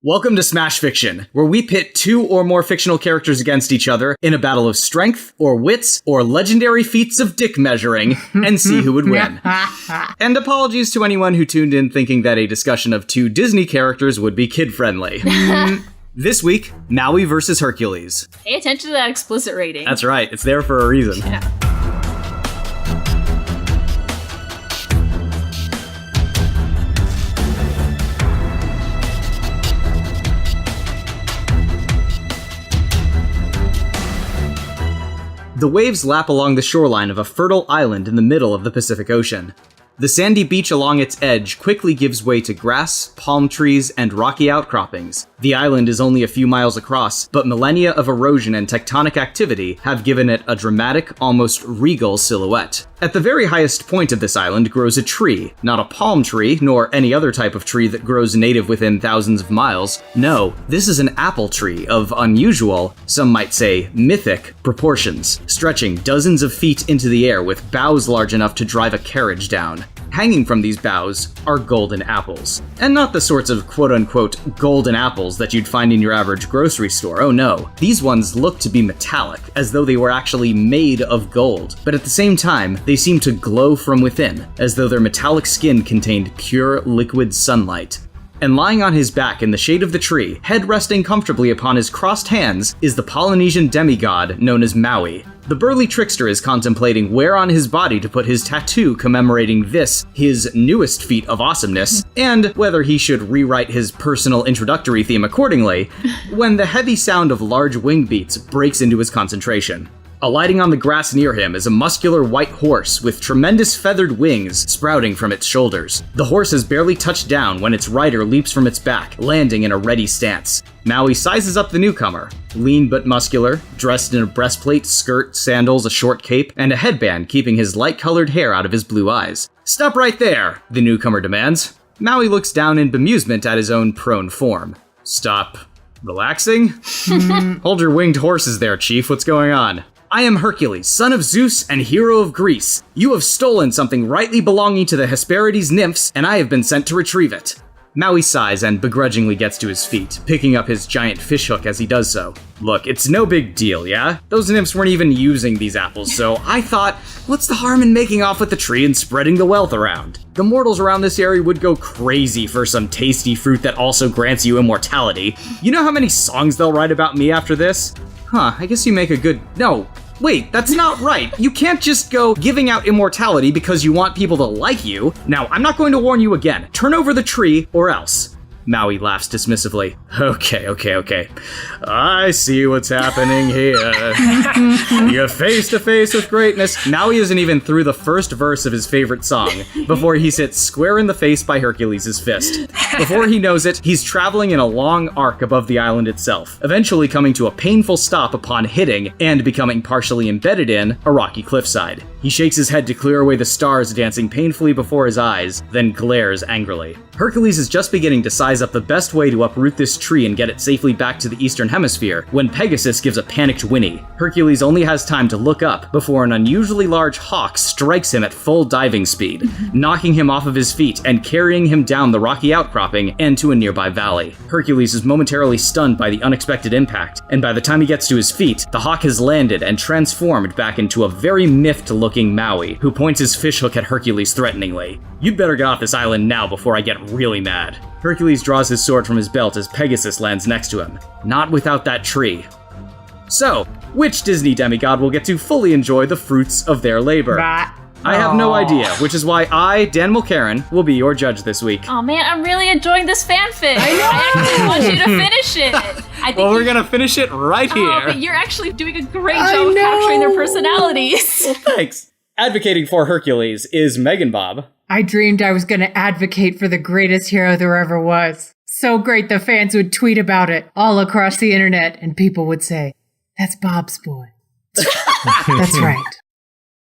Welcome to Smash Fiction, where we pit two or more fictional characters against each other in a battle of strength, or wits, or legendary feats of dick measuring, and see who would win. And apologies to anyone who tuned in thinking that a discussion of two Disney characters would be kid-friendly. This week, Maui versus Hercules. Pay attention to that explicit rating. That's right, it's there for a reason. Yeah. The waves lap along the shoreline of a fertile island in the middle of the Pacific Ocean. The sandy beach along its edge quickly gives way to grass, palm trees, and rocky outcroppings. The island is only a few miles across, but millennia of erosion and tectonic activity have given it a dramatic, almost regal silhouette. At the very highest point of this island grows a tree, not a palm tree, nor any other type of tree that grows native within thousands of miles. No, this is an apple tree of unusual, some might say mythic, proportions, stretching dozens of feet into the air with boughs large enough to drive a carriage down. Hanging from these boughs are golden apples. And not the sorts of quote-unquote golden apples that you'd find in your average grocery store, oh no. These ones look to be metallic, as though they were actually made of gold. But at the same time, they seem to glow from within, as though their metallic skin contained pure liquid sunlight. And lying on his back in the shade of the tree, head resting comfortably upon his crossed hands, is the Polynesian demigod known as Maui. The burly trickster is contemplating where on his body to put his tattoo commemorating this, his newest feat of awesomeness, and whether he should rewrite his personal introductory theme accordingly, when the heavy sound of large wing beats breaks into his concentration. Alighting on the grass near him is a muscular white horse with tremendous feathered wings sprouting from its shoulders. The horse has barely touched down when its rider leaps from its back, landing in a ready stance. Maui sizes up the newcomer, lean but muscular, dressed in a breastplate, skirt, sandals, a short cape, and a headband keeping his light-colored hair out of his blue eyes. "Stop right there," the newcomer demands. Maui looks down in bemusement at his own prone form. "Stop. Relaxing? Hold your winged horses there, Chief. What's going on?" "I am Hercules, son of Zeus and hero of Greece. You have stolen something rightly belonging to the Hesperides nymphs, and I have been sent to retrieve it." Maui sighs and begrudgingly gets to his feet, picking up his giant fishhook as he does so. "Look, it's no big deal, yeah? Those nymphs weren't even using these apples, so I thought, what's the harm in making off with the tree and spreading the wealth around? The mortals around this area would go crazy for some tasty fruit that also grants you immortality. You know how many songs they'll write about me after this? Huh, I guess you make a good... No. Wait, that's not right. You can't just go giving out immortality because you want people to like you. Now, I'm not going to warn you again. Turn over the tree or else." Maui laughs dismissively. Okay. I see what's happening here. You're face to face with greatness. Maui isn't even through the first verse of his favorite song before he sits square in the face by Hercules' fist. Before he knows it, he's traveling in a long arc above the island itself, eventually coming to a painful stop upon hitting and becoming partially embedded in a rocky cliffside. He shakes his head to clear away the stars dancing painfully before his eyes, then glares angrily. Hercules is just beginning to size up the best way to uproot this tree and get it safely back to the eastern hemisphere when Pegasus gives a panicked whinny. Hercules only has time to look up before an unusually large hawk strikes him at full diving speed, knocking him off of his feet and carrying him down the rocky outcropping and to a nearby valley. Hercules is momentarily stunned by the unexpected impact, and by the time he gets to his feet, the hawk has landed and transformed back into a very miffed-looking Maui, who points his fishhook at Hercules threateningly. "You'd better get off this island now before I get really mad." Hercules draws his sword from his belt as Pegasus lands next to him. Not without that tree. So, which Disney demigod will get to fully enjoy the fruits of their labor? I have no idea, which is why I, Dan Mulcairn, will be your judge this week. Oh man, I'm really enjoying this fanfic. I actually want you to finish it. Well, we're gonna finish it right here. Oh, but you're actually doing a great job of capturing their personalities. Well, thanks. Advocating for Hercules is MeganBob. I dreamed I was going to advocate for the greatest hero there ever was. So great the fans would tweet about it all across the internet, and people would say, "That's Bob's boy." That's right.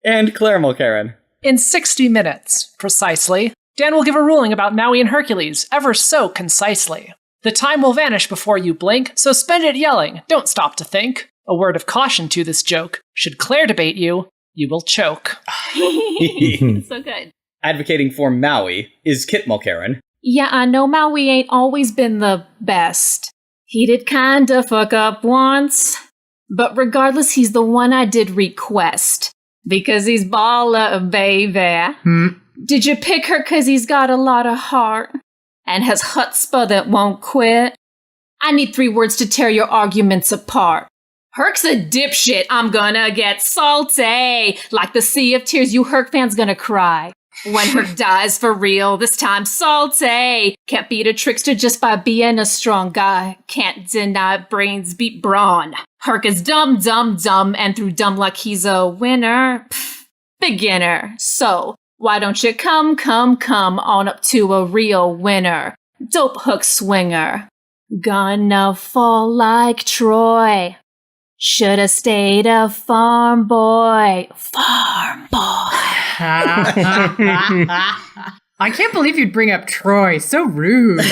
And Claire Mulcairn. In 60 minutes, precisely, Dan will give a ruling about Maui and Hercules, ever so concisely. The time will vanish before you blink, so spend it yelling, don't stop to think. A word of caution to this joke. Should Claire debate you, you will choke. So good. Advocating for Maui is Kit Mulcairn. Yeah, I know Maui ain't always been the best. He did kinda fuck up once. But regardless, he's the one I did request. Because he's baller, baby. Did you pick her 'cause he's got a lot of heart? And has chutzpah that won't quit? I need 3 words to tear your arguments apart. Herc's a dipshit, I'm gonna get salty. Like the sea of tears, you Herc fans gonna cry. When Herc dies for real, this time salty. Can't beat a trickster just by being a strong guy. Can't deny brains beat brawn. Herc is dumb, dumb, dumb, and through dumb luck he's a winner. Pfft, beginner. So, why don't you come on up to a real winner? Dope hook swinger. Gonna fall like Troy. Shoulda stayed a farm boy. Farm boy. I can't believe you'd bring up Troy. So rude.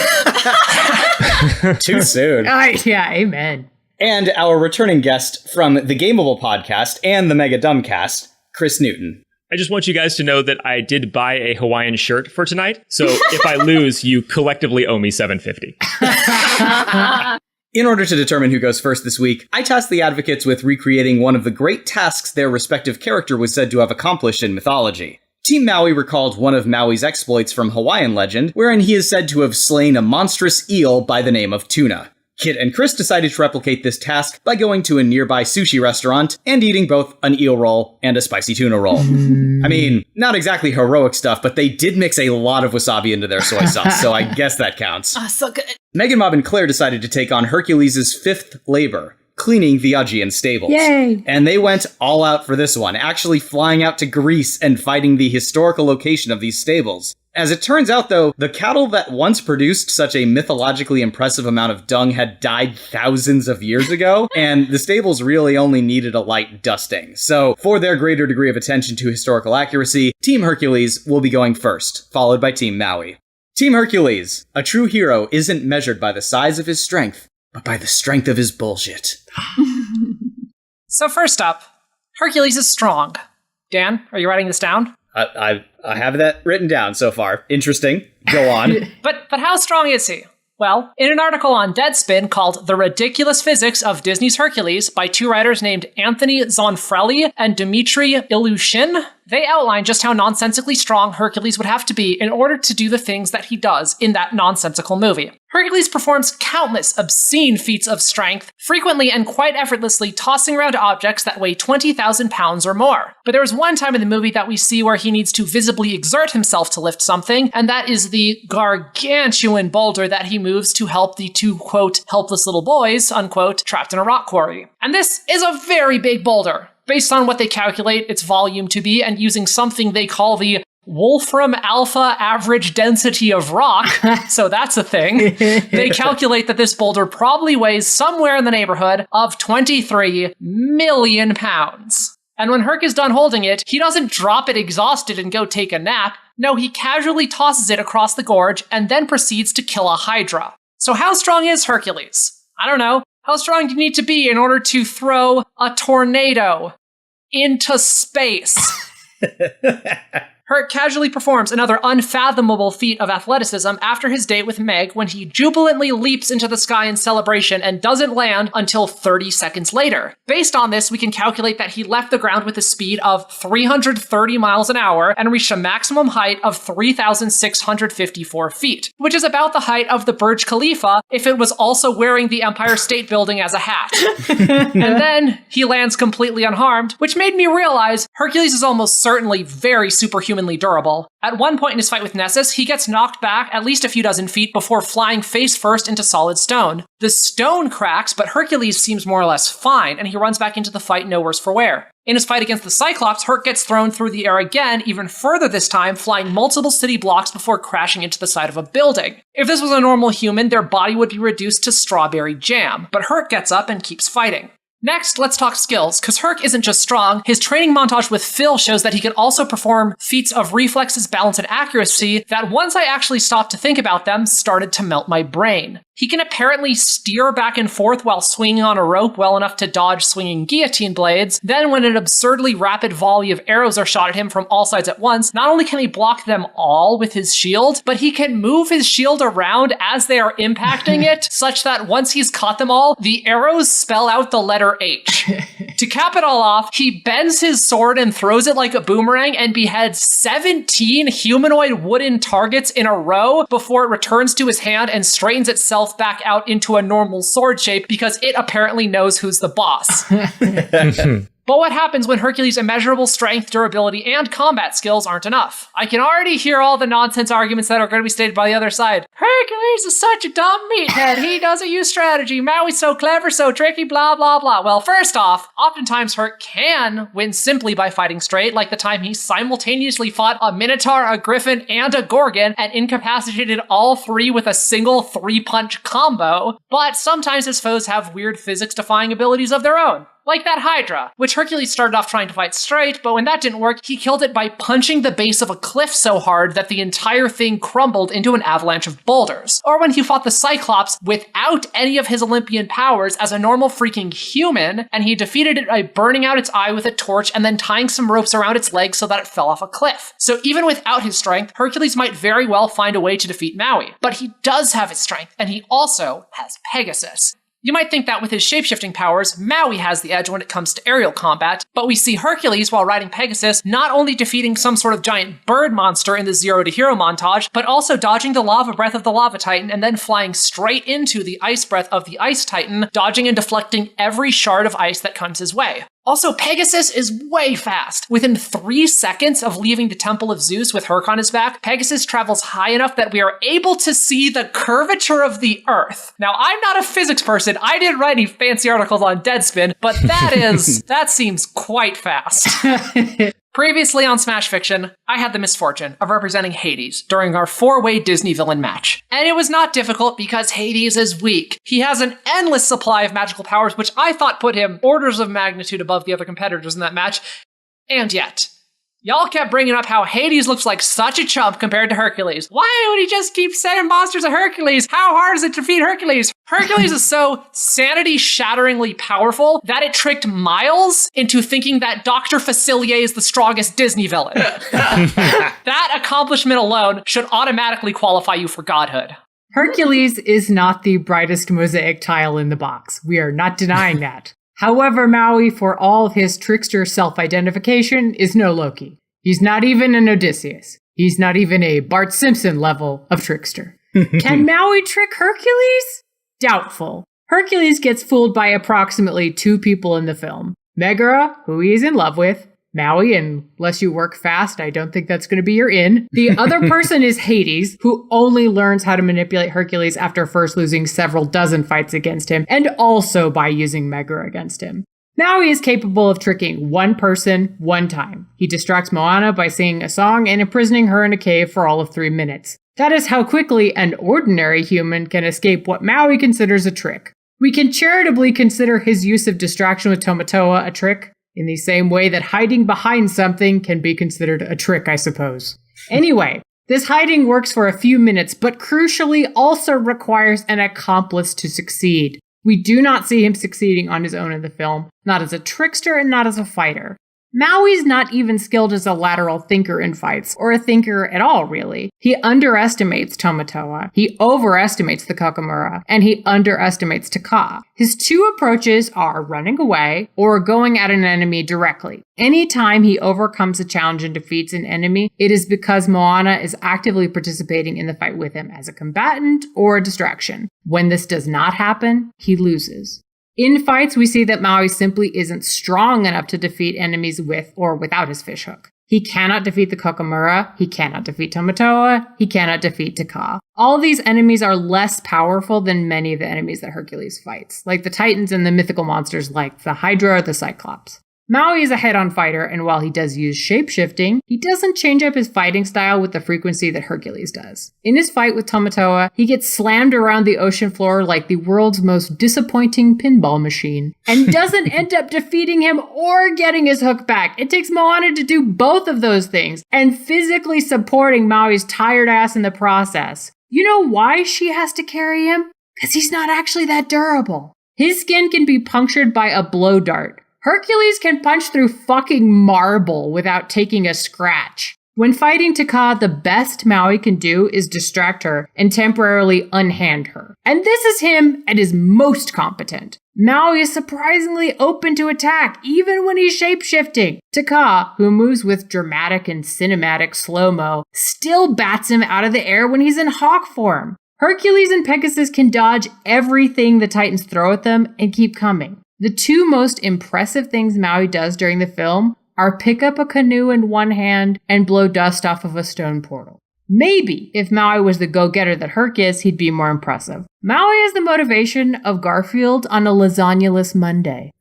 Too soon. Yeah, amen. And our returning guest from the Gameable podcast and the MegaDumbCast, Kris Newton. I just want you guys to know that I did buy a Hawaiian shirt for tonight. So if I lose, you collectively owe me $7.50. In order to determine who goes first this week, I tasked the advocates with recreating one of the great tasks their respective character was said to have accomplished in mythology. Team Maui recalled one of Maui's exploits from Hawaiian legend, wherein he is said to have slain a monstrous eel by the name of Tuna. Kit and Kris decided to replicate this task by going to a nearby sushi restaurant and eating both an eel roll and a spicy tuna roll. I mean, not exactly heroic stuff, but they did mix a lot of wasabi into their soy sauce, so I guess that counts. Oh, so good. MeganBob and Claire decided to take on Hercules' 5th labor, cleaning the Augean stables. Yay! And they went all out for this one, actually flying out to Greece and fighting the historical location of these stables. As it turns out, though, the cattle that once produced such a mythologically impressive amount of dung had died thousands of years ago, and the stables really only needed a light dusting. So, for their greater degree of attention to historical accuracy, Team Hercules will be going first, followed by Team Maui. Team Hercules, a true hero isn't measured by the size of his strength, but by the strength of his bullshit. So first up, Hercules is strong. Dan, are you writing this down? I have that written down so far. Interesting. Go on. But how strong is he? Well, in an article on Deadspin called The Ridiculous Physics of Disney's Hercules by 2 writers named Anthony Zonfrelli and Dmitry Ilyushin, they outline just how nonsensically strong Hercules would have to be in order to do the things that he does in that nonsensical movie. Hercules performs countless obscene feats of strength, frequently and quite effortlessly tossing around objects that weigh 20,000 pounds or more. But there is one time in the movie that we see where he needs to visibly exert himself to lift something, and that is the gargantuan boulder that he moves to help the 2, quote, helpless little boys, unquote, trapped in a rock quarry. And this is a very big boulder, based on what they calculate its volume to be, and using something they call the Wolfram alpha average density of rock, so that's a thing. They calculate that this boulder probably weighs somewhere in the neighborhood of 23 million pounds. And when Herc is done holding it, he doesn't drop it exhausted and go take a nap. No, he casually tosses it across the gorge and then proceeds to kill a hydra. So how strong is Hercules? I don't know. How strong do you need to be in order to throw a tornado into space? Herc casually performs another unfathomable feat of athleticism after his date with Meg when he jubilantly leaps into the sky in celebration and doesn't land until 30 seconds later. Based on this, we can calculate that he left the ground with a speed of 330 miles an hour and reached a maximum height of 3,654 feet, which is about the height of the Burj Khalifa if it was also wearing the Empire State Building as a hat. And then he lands completely unharmed, which made me realize Hercules is almost certainly very superhumanly durable. At one point in his fight with Nessus, he gets knocked back at least a few dozen feet before flying face first into solid stone. The stone cracks, but Hercules seems more or less fine, and he runs back into the fight no worse for wear. In his fight against the Cyclops, Herc gets thrown through the air again, even further this time, flying multiple city blocks before crashing into the side of a building. If this was a normal human, their body would be reduced to strawberry jam, but Herc gets up and keeps fighting. Next, let's talk skills, because Herc isn't just strong, his training montage with Phil shows that he can also perform feats of reflexes, balance, and accuracy that once I actually stopped to think about them, started to melt my brain. He can apparently steer back and forth while swinging on a rope well enough to dodge swinging guillotine blades. Then when an absurdly rapid volley of arrows are shot at him from all sides at once, not only can he block them all with his shield, but he can move his shield around as they are impacting it, such that once he's caught them all, the arrows spell out the letter H. To cap it all off, he bends his sword and throws it like a boomerang and beheads 17 humanoid wooden targets in a row before it returns to his hand and straightens itself back out into a normal sword shape because it apparently knows who's the boss. But what happens when Hercules' immeasurable strength, durability, and combat skills aren't enough? I can already hear all the nonsense arguments that are going to be stated by the other side. Hercules is such a dumb meathead. He doesn't use strategy. Maui's so clever, so tricky, blah, blah, blah. Well, first off, oftentimes Herc can win simply by fighting straight, like the time he simultaneously fought a Minotaur, a Griffin, and a Gorgon, and incapacitated all three with a single 3-punch combo. But sometimes his foes have weird physics-defying abilities of their own. Like that Hydra, which Hercules started off trying to fight straight, but when that didn't work, he killed it by punching the base of a cliff so hard that the entire thing crumbled into an avalanche of boulders. Or when he fought the Cyclops without any of his Olympian powers as a normal freaking human, and he defeated it by burning out its eye with a torch and then tying some ropes around its legs so that it fell off a cliff. So even without his strength, Hercules might very well find a way to defeat Maui. But he does have his strength, and he also has Pegasus. You might think that with his shapeshifting powers, Maui has the edge when it comes to aerial combat, but we see Hercules, while riding Pegasus, not only defeating some sort of giant bird monster in the Zero to Hero montage, but also dodging the lava breath of the Lava Titan and then flying straight into the ice breath of the Ice Titan, dodging and deflecting every shard of ice that comes his way. Also, Pegasus is way fast. Within 3 seconds of leaving the Temple of Zeus with Herc on his back, Pegasus travels high enough that we are able to see the curvature of the Earth. Now, I'm not a physics person. I didn't write any fancy articles on Deadspin, but that seems quite fast. Previously on Smash Fiction, I had the misfortune of representing Hades during our 4-way Disney villain match. And it was not difficult because Hades is weak. He has an endless supply of magical powers, which I thought put him orders of magnitude above the other competitors in that match. And yet, y'all kept bringing up how Hades looks like such a chump compared to Hercules. Why would he just keep sending monsters at Hercules? How hard is it to defeat Hercules? Hercules is so sanity-shatteringly powerful that it tricked Miles into thinking that Dr. Facilier is the strongest Disney villain. That accomplishment alone should automatically qualify you for godhood. Hercules is not the brightest mosaic tile in the box. We are not denying that. However, Maui, for all of his trickster self-identification, is no Loki. He's not even an Odysseus. He's not even a Bart Simpson level of trickster. Can Maui trick Hercules? Doubtful. Hercules gets fooled by approximately 2 people in the film. Megara, who he is in love with. Maui, unless you work fast, I don't think that's going to be your in. The other person is Hades, who only learns how to manipulate Hercules after first losing several dozen fights against him, and also by using Megara against him. Maui is capable of tricking one person, one time. He distracts Moana by singing a song and imprisoning her in a cave for all of 3 minutes. That is how quickly an ordinary human can escape what Maui considers a trick. We can charitably consider his use of distraction with Tamatoa a trick, in the same way that hiding behind something can be considered a trick, I suppose. Anyway, this hiding works for a few minutes, but crucially also requires an accomplice to succeed. We do not see him succeeding on his own in the film, not as a trickster and not as a fighter. Maui's not even skilled as a lateral thinker in fights, or a thinker at all, really. He underestimates Tamatoa, he overestimates the Kakamura, and he underestimates Taka. His 2 approaches are running away or going at an enemy directly. Anytime he overcomes a challenge and defeats an enemy, it is because Moana is actively participating in the fight with him as a combatant or a distraction. When this does not happen, he loses. In fights, we see that Maui simply isn't strong enough to defeat enemies with or without his fishhook. He cannot defeat the Kakamura, he cannot defeat Tamatoa, he cannot defeat Taka. All these enemies are less powerful than many of the enemies that Hercules fights, like the Titans and the mythical monsters like the Hydra or the Cyclops. Maui is a head-on fighter, and while he does use shape-shifting, he doesn't change up his fighting style with the frequency that Hercules does. In his fight with Tamatoa, he gets slammed around the ocean floor like the world's most disappointing pinball machine, and doesn't end up defeating him or getting his hook back. It takes Moana to do both of those things, and physically supporting Maui's tired ass in the process. You know why she has to carry him? Because he's not actually that durable. His skin can be punctured by a blow dart. Hercules can punch through fucking marble without taking a scratch. When fighting Taka, the best Maui can do is distract her and temporarily unhand her. And this is him at his most competent. Maui is surprisingly open to attack, even when he's shapeshifting. Taka, who moves with dramatic and cinematic slow-mo, still bats him out of the air when he's in hawk form. Hercules and Pegasus can dodge everything the Titans throw at them and keep coming. The two most impressive things Maui does during the film are pick up a canoe in one hand and blow dust off of a stone portal. Maybe if Maui was the go-getter that Herc is, he'd be more impressive. Maui is the motivation of Garfield on a lasagna-less Monday.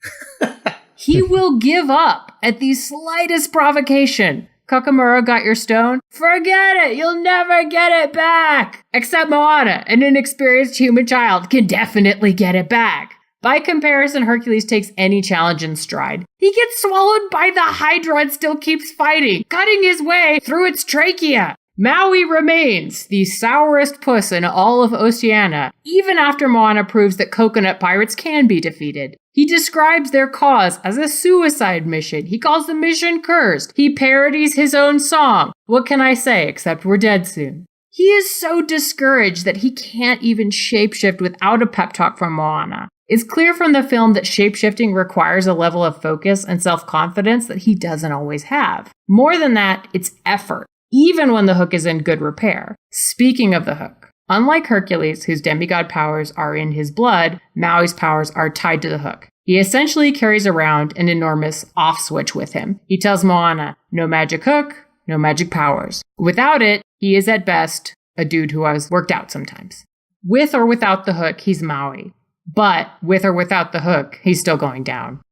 He will give up at the slightest provocation. Kakamura got your stone? Forget it! You'll never get it back! Except Moana, an inexperienced human child, can definitely get it back. By comparison, Hercules takes any challenge in stride. He gets swallowed by the Hydra and still keeps fighting, cutting his way through its trachea. Maui remains the sourest puss in all of Oceania, even after Moana proves that coconut pirates can be defeated. He describes their cause as a suicide mission. He calls the mission cursed. He parodies his own song. What can I say except we're dead soon? He is so discouraged that he can't even shapeshift without a pep talk from Moana. It's clear from the film that shapeshifting requires a level of focus and self-confidence that he doesn't always have. More than that, it's effort, even when the hook is in good repair. Speaking of the hook, unlike Hercules, whose demigod powers are in his blood, Maui's powers are tied to the hook. He essentially carries around an enormous off switch with him. He tells Moana, no magic hook, no magic powers. Without it, he is at best a dude who has worked out sometimes. With or without the hook, he's Maui. But with or without the hook, he's still going down.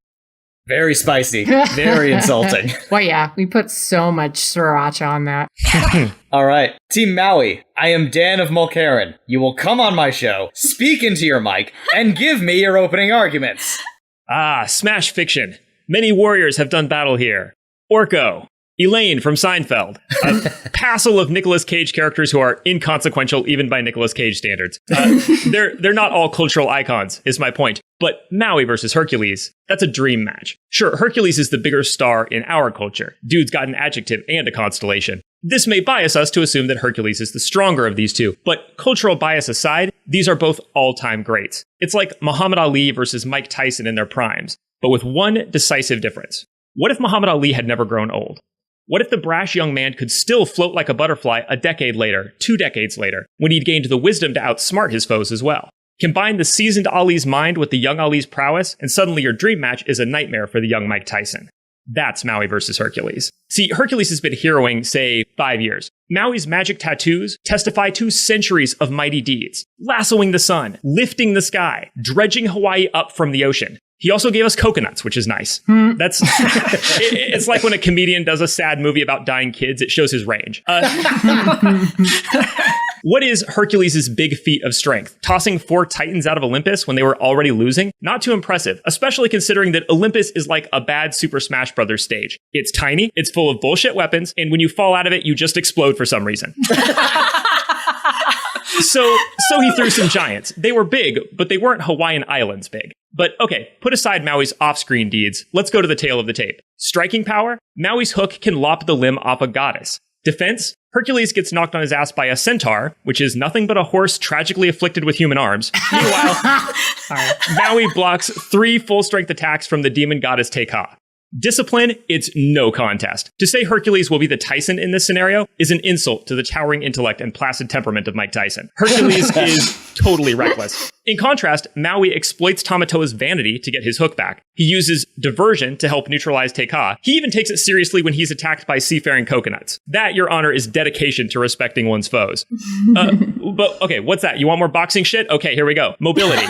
Very spicy. Very insulting. Well, yeah, we put so much sriracha on that. All right. Team Maui, I am Dan of Mulcairn. You will come on my show, speak into your mic, and give me your opening arguments. Smash fiction. Many warriors have done battle here. Orko. Elaine from Seinfeld. A passel of Nicolas Cage characters who are inconsequential even by Nicolas Cage standards. They're not all cultural icons, is my point. But Maui versus Hercules, that's a dream match. Sure, Hercules is the bigger star in our culture. Dude's got an adjective and a constellation. This may bias us to assume that Hercules is the stronger of these two, but cultural bias aside, these are both all-time greats. It's like Muhammad Ali versus Mike Tyson in their primes, but with one decisive difference. What if Muhammad Ali had never grown old? What if the brash young man could still float like a butterfly a decade later, 2 decades later, when he'd gained the wisdom to outsmart his foes as well? Combine the seasoned Ali's mind with the young Ali's prowess, and suddenly your dream match is a nightmare for the young Mike Tyson. That's Maui versus Hercules. See, Hercules has been heroing, say, 5 years. Maui's magic tattoos testify to centuries of mighty deeds. Lassoing the sun, lifting the sky, dredging Hawaii up from the ocean. He also gave us coconuts, which is nice. It's like when a comedian does a sad movie about dying kids, it shows his range. What is Hercules' big feat of strength? Tossing 4 titans out of Olympus when they were already losing? Not too impressive, especially considering that Olympus is like a bad Super Smash Bros. Stage. It's tiny, it's full of bullshit weapons, and when you fall out of it, you just explode for some reason. So he threw some giants. They were big, but they weren't Hawaiian Islands big. But okay, put aside Maui's off-screen deeds, let's go to the tail of the tape. Striking power? Maui's hook can lop the limb off a goddess. Defense? Hercules gets knocked on his ass by a centaur, which is nothing but a horse tragically afflicted with human arms. Meanwhile, Maui blocks 3 full-strength attacks from the demon goddess Taka. Discipline, it's no contest. To say Hercules will be the Tyson in this scenario is an insult to the towering intellect and placid temperament of Mike Tyson. Hercules is totally reckless. In contrast, Maui exploits Tamatoa's vanity to get his hook back. He uses diversion to help neutralize Taka. He even takes it seriously when he's attacked by seafaring coconuts. That, Your Honor, is dedication to respecting one's foes. But okay, what's that? You want more boxing shit? Okay, here we go. Mobility.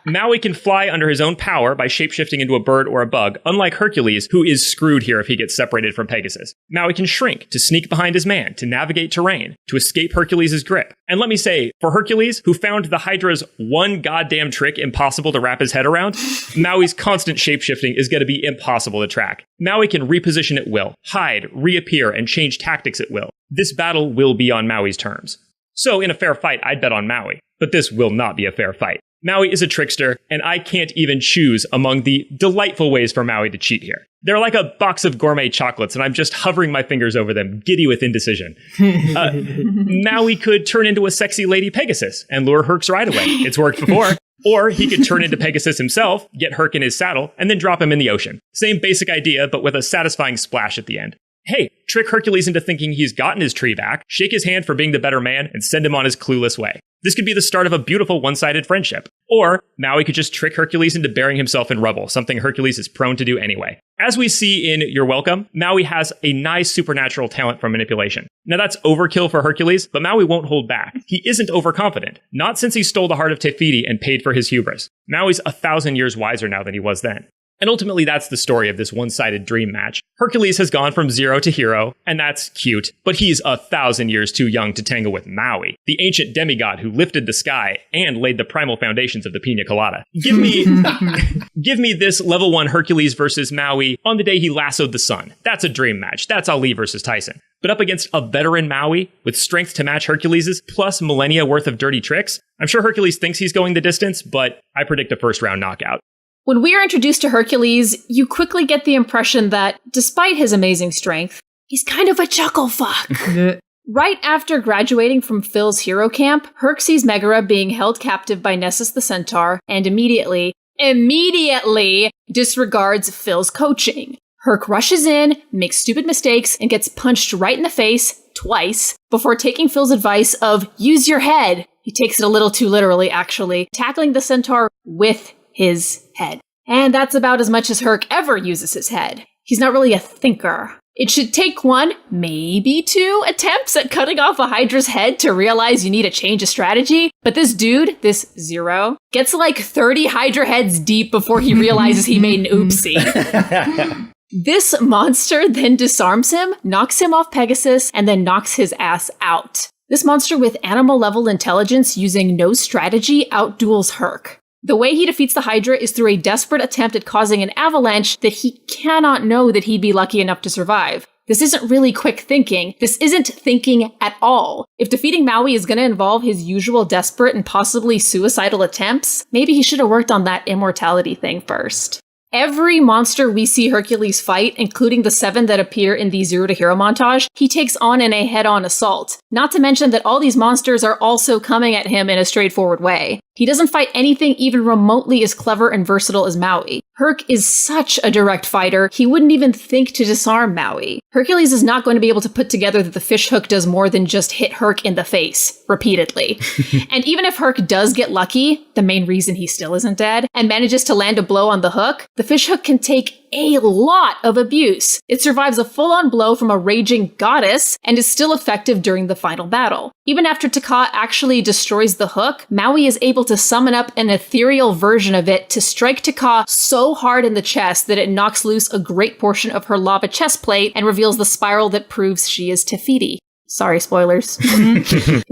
Maui can fly under his own power by shapeshifting into a bird or a bug, unlike Hercules, who is screwed here if he gets separated from Pegasus. Maui can shrink to sneak behind his man, to navigate terrain, to escape Hercules' grip. And let me say, for Hercules, who found the Hydra's one goddamn trick impossible to wrap his head around, Maui's constant shapeshifting is going to be impossible to track. Maui can reposition at will, hide, reappear, and change tactics at will. This battle will be on Maui's terms. So in a fair fight, I'd bet on Maui. But this will not be a fair fight. Maui is a trickster, and I can't even choose among the delightful ways for Maui to cheat here. They're like a box of gourmet chocolates, and I'm just hovering my fingers over them, giddy with indecision. Maui could turn into a sexy lady Pegasus and lure Herc's ride away. It's worked before. Or he could turn into Pegasus himself, get Herc in his saddle, and then drop him in the ocean. Same basic idea, but with a satisfying splash at the end. Hey, trick Hercules into thinking he's gotten his tree back, shake his hand for being the better man, and send him on his clueless way. This could be the start of a beautiful one-sided friendship. Or Maui could just trick Hercules into burying himself in rubble, something Hercules is prone to do anyway. As we see in You're Welcome, Maui has a nice supernatural talent for manipulation. Now that's overkill for Hercules, but Maui won't hold back. He isn't overconfident, not since he stole the heart of Te Fiti and paid for his hubris. Maui's 1,000 years wiser now than he was then. And ultimately, that's the story of this one-sided dream match. Hercules has gone from zero to hero, and that's cute, but he's 1,000 years too young to tangle with Maui, the ancient demigod who lifted the sky and laid the primal foundations of the pina colada. Give me this level 1 Hercules versus Maui on the day he lassoed the sun. That's a dream match. That's Ali versus Tyson. But up against a veteran Maui with strength to match Hercules's plus millennia worth of dirty tricks, I'm sure Hercules thinks he's going the distance, but I predict a first-round knockout. When we are introduced to Hercules, you quickly get the impression that, despite his amazing strength, he's kind of a chuckle fuck. Right after graduating from Phil's hero camp, Herc sees Megara being held captive by Nessus the Centaur and immediately disregards Phil's coaching. Herc rushes in, makes stupid mistakes, and gets punched right in the face, twice, before taking Phil's advice of use your head. He takes it a little too literally, actually, tackling the Centaur with his head. And that's about as much as Herc ever uses his head. He's not really a thinker. It should take 1, maybe 2 attempts at cutting off a Hydra's head to realize you need a change of strategy. But this dude, this Zero, gets like 30 Hydra heads deep before he realizes he made an oopsie. This monster then disarms him, knocks him off Pegasus, and then knocks his ass out. This monster with animal-level intelligence using no strategy outduels Herc. The way he defeats the Hydra is through a desperate attempt at causing an avalanche that he cannot know that he'd be lucky enough to survive. This isn't really quick thinking. This isn't thinking at all. If defeating Maui is going to involve his usual desperate and possibly suicidal attempts, maybe he should have worked on that immortality thing first. Every monster we see Hercules fight, including the 7 that appear in the Zero to Hero montage, he takes on in a head-on assault. Not to mention that all these monsters are also coming at him in a straightforward way. He doesn't fight anything even remotely as clever and versatile as Maui. Herc is such a direct fighter, he wouldn't even think to disarm Maui. Hercules is not going to be able to put together that the fishhook does more than just hit Herc in the face, repeatedly. And even if Herc does get lucky, the main reason he still isn't dead, and manages to land a blow on the hook, the fishhook can take a lot of abuse. It survives a full-on blow from a raging goddess and is still effective during the final battle. Even after Taka actually destroys the hook, Maui is able to summon up an ethereal version of it to strike Taka so hard in the chest that it knocks loose a great portion of her lava chest plate and reveals the spiral that proves she is Te Fiti. Sorry, spoilers.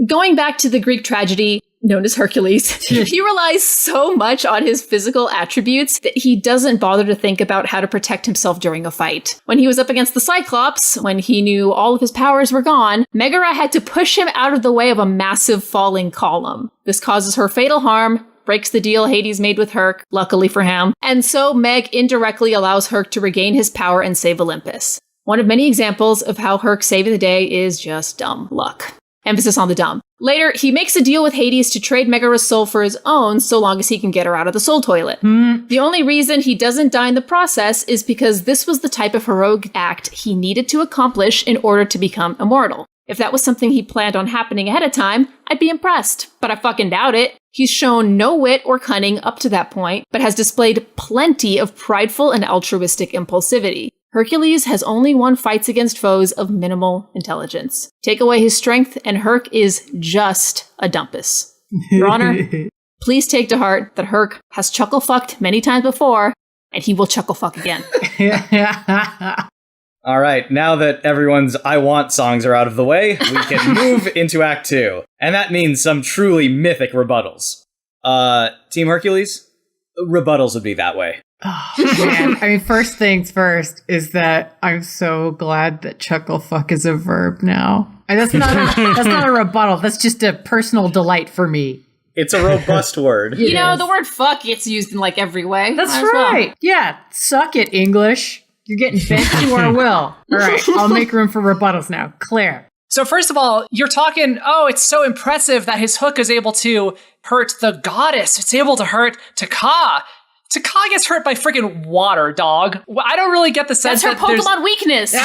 Going back to the Greek tragedy known as Hercules, he relies so much on his physical attributes that he doesn't bother to think about how to protect himself during a fight. When he was up against the Cyclops, when he knew all of his powers were gone, Megara had to push him out of the way of a massive falling column. This causes her fatal harm, breaks the deal Hades made with Herc, luckily for him, and so Meg indirectly allows Herc to regain his power and save Olympus. One of many examples of how Herc saving the day is just dumb luck. Emphasis on the dumb. Later, he makes a deal with Hades to trade Megara's soul for his own so long as he can get her out of the soul toilet. The only reason he doesn't die in the process is because this was the type of heroic act he needed to accomplish in order to become immortal. If that was something he planned on happening ahead of time, I'd be impressed, but I fucking doubt it. He's shown no wit or cunning up to that point, but has displayed plenty of prideful and altruistic impulsivity. Hercules has only won fights against foes of minimal intelligence. Take away his strength, and Herc is just a dumpus. Your Honor, please take to heart that Herc has chuckle-fucked many times before, and he will chuckle-fuck again. All right, now that everyone's I Want songs are out of the way, we can move into Act 2. And that means some truly mythic rebuttals. Team Hercules? Rebuttals would be that way. Oh, man. I mean, first things first is that I'm so glad that chuckle fuck is a verb now. And that's not a rebuttal. That's just a personal delight for me. It's a robust word. You know, the word fuck gets used in like every way. That's right. Well. Yeah. Suck it, English. You're getting bent to our will. All right. I'll make room for rebuttals now. Claire. So first of all, you're talking, it's so impressive that his hook is able to hurt the goddess. It's able to hurt Taka. Taka gets hurt by freaking water, dog. I don't really get the sense that's her Pokemon weakness.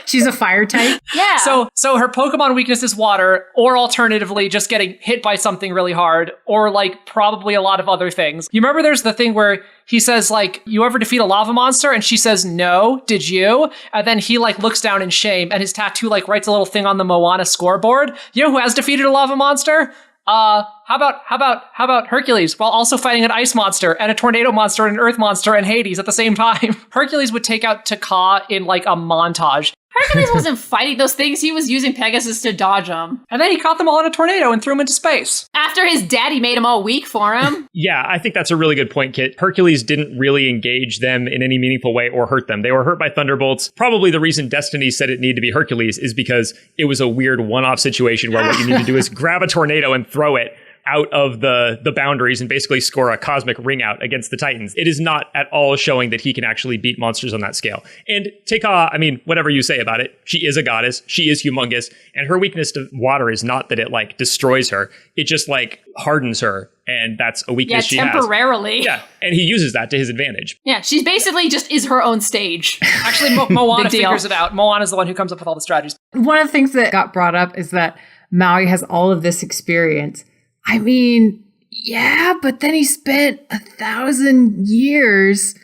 She's a fire type. Yeah. So her Pokemon weakness is water, or alternatively, just getting hit by something really hard, or like probably a lot of other things. You remember there's the thing where he says like, you ever defeat a lava monster? And she says, no, did you? And then he like looks down in shame and his tattoo like writes a little thing on the Moana scoreboard. You know who has defeated a lava monster? How about Hercules while also fighting an ice monster and a tornado monster and an earth monster and Hades at the same time? Hercules would take out Taka in like a montage. Hercules wasn't fighting those things. He was using Pegasus to dodge them. And then he caught them all in a tornado and threw them into space. After his daddy made them all weak for him. Yeah, I think that's a really good point, Kit. Hercules didn't really engage them in any meaningful way or hurt them. They were hurt by thunderbolts. Probably the reason Destiny said it needed to be Hercules is because it was a weird one-off situation where what you need to do is grab a tornado and throw it out of the boundaries and basically score a cosmic ring out against the Titans. It is not at all showing that he can actually beat monsters on that scale. And Taka, I mean, whatever you say about it, she is a goddess. She is humongous. And her weakness to water is not that it like destroys her. It just like hardens her. And that's a weakness she has. Temporarily. Yeah, and he uses that to his advantage. Yeah, she's basically just is her own stage. Actually, Moana figures it out. Moana's the one who comes up with all the strategies. One of the things that got brought up is that Maui has all of this experience. I mean, yeah, but then he spent 1,000 years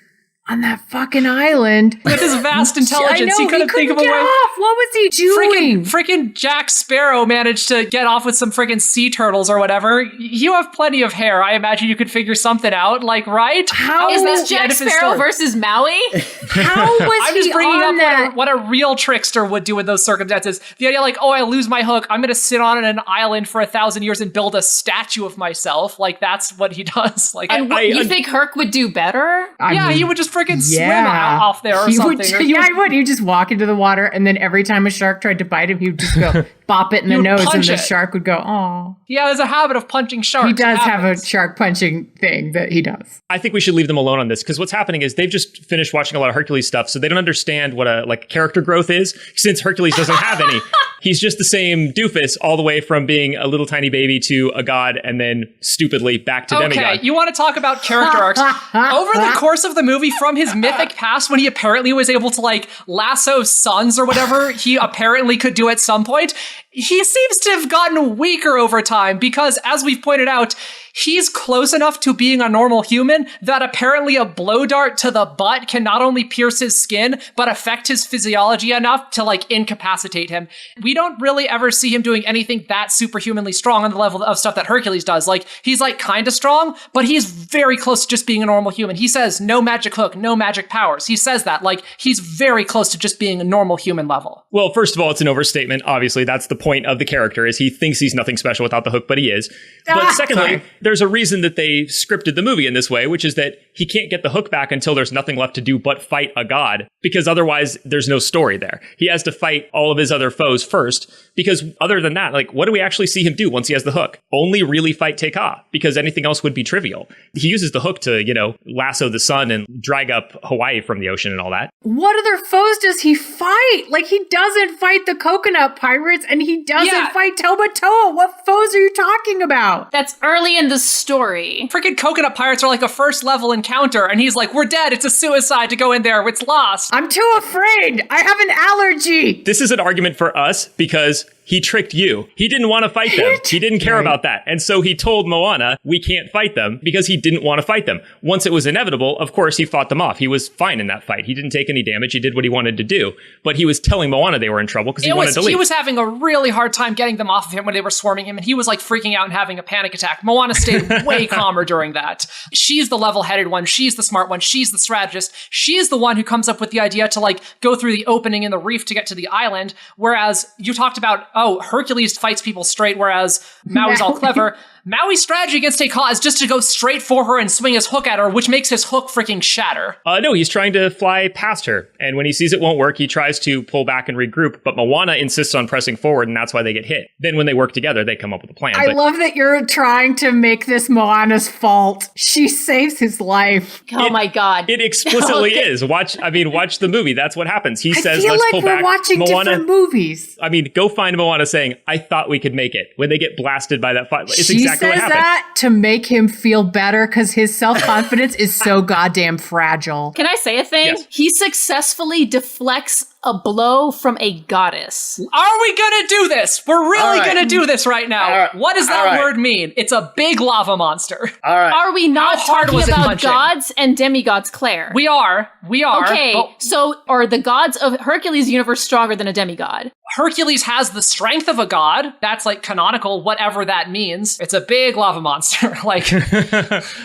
on that fucking island. With his vast intelligence, he couldn't think of a way. Off. What was he doing? Freaking Jack Sparrow managed to get off with some freaking sea turtles or whatever. You have plenty of hair. I imagine you could figure something out, like, right? How is this Jack Sparrow versus Maui? How was I'm just bringing up that? What a real trickster would do in those circumstances. The idea like, I lose my hook. I'm going to sit on an island for 1,000 years and build a statue of myself. Like, that's what he does. Like, you think Herc would do better? He would just freaking swim off there or something. He would. He would just walk into the water, and then every time a shark tried to bite him, he would just go bop it in the nose, and the shark would go, "Oh." He has a habit of punching sharks. He does have a shark punching thing that he does. I think we should leave them alone on this because what's happening is they've just finished watching a lot of Hercules stuff, so they don't understand what a character growth is. Since Hercules doesn't have any, he's just the same doofus all the way from being a little tiny baby to a god, and then stupidly back to demigod. Okay, you want to talk about character arcs? Over the course of the movie, from his mythic past when he apparently was able to lasso suns or whatever he apparently could do at some point, he seems to have gotten weaker over time because, as we've pointed out, he's close enough to being a normal human that apparently a blow dart to the butt can not only pierce his skin, but affect his physiology enough to incapacitate him. We don't really ever see him doing anything that superhumanly strong on the level of stuff that Hercules does. He's kind of strong, but he's very close to just being a normal human. He says no magic hook, no magic powers. He says that. He's very close to just being a normal human level. Well, first of all, it's an overstatement. Obviously, that's the point of the character, is he thinks he's nothing special without the hook, but he is. But secondly, there's a reason that they scripted the movie in this way, which is that he can't get the hook back until there's nothing left to do but fight a god, because otherwise there's no story there. He has to fight all of his other foes first, because other than that, what do we actually see him do once he has the hook? Only really fight Taka, because anything else would be trivial. He uses the hook to, lasso the sun and drag up Hawaii from the ocean and all that. What other foes does he fight? He doesn't fight the coconut pirates, and he doesn't fight Tobatoa. What foes are you talking about? That's early in the story. Freaking coconut pirates are a first level encounter, and he's like, we're dead, it's a suicide to go in there, it's lost. I'm too afraid. I have an allergy. This is an argument for us because he tricked you. He didn't want to fight them. He didn't care about that. And so he told Moana, we can't fight them, because he didn't want to fight them. Once it was inevitable, of course, he fought them off. He was fine in that fight. He didn't take any damage. He did what he wanted to do. But he was telling Moana they were in trouble because he wanted to leave. He was having a really hard time getting them off of him when they were swarming him, and he was freaking out and having a panic attack. Moana stayed way calmer during that. She's the level-headed one. She's the smart one. She's the strategist. She's the one who comes up with the idea to go through the opening in the reef to get to the island. Whereas you talked about oh, Hercules fights people straight, whereas Maui's all clever. Maui's strategy against Tekka is just to go straight for her and swing his hook at her, which makes his hook freaking shatter. No, he's trying to fly past her. And when he sees it won't work, he tries to pull back and regroup. But Moana insists on pressing forward, and that's why they get hit. Then when they work together, they come up with a plan. I love that you're trying to make this Moana's fault. She saves his life. Oh my God. It explicitly is. Watch the movie. That's what happens. He says, feel let's like pull we're back. watching Moana, different movies. I mean, go find Moana saying, I thought we could make it. When they get blasted by that fire. It's She exactly what says happened. that to make him feel better because his self-confidence is so goddamn fragile. Can I say a thing? Yes. He successfully deflects a blow from a goddess. Are we gonna do this? We're really gonna do this right now. right. What does that word mean? It's a big lava monster. All right. Are we not How hard talking was it about punching? gods and demigods, Claire? We are. Okay, but so are the gods of Hercules' universe stronger than a demigod? Hercules has the strength of a god. That's like canonical, whatever that means. It's a big lava monster. Like,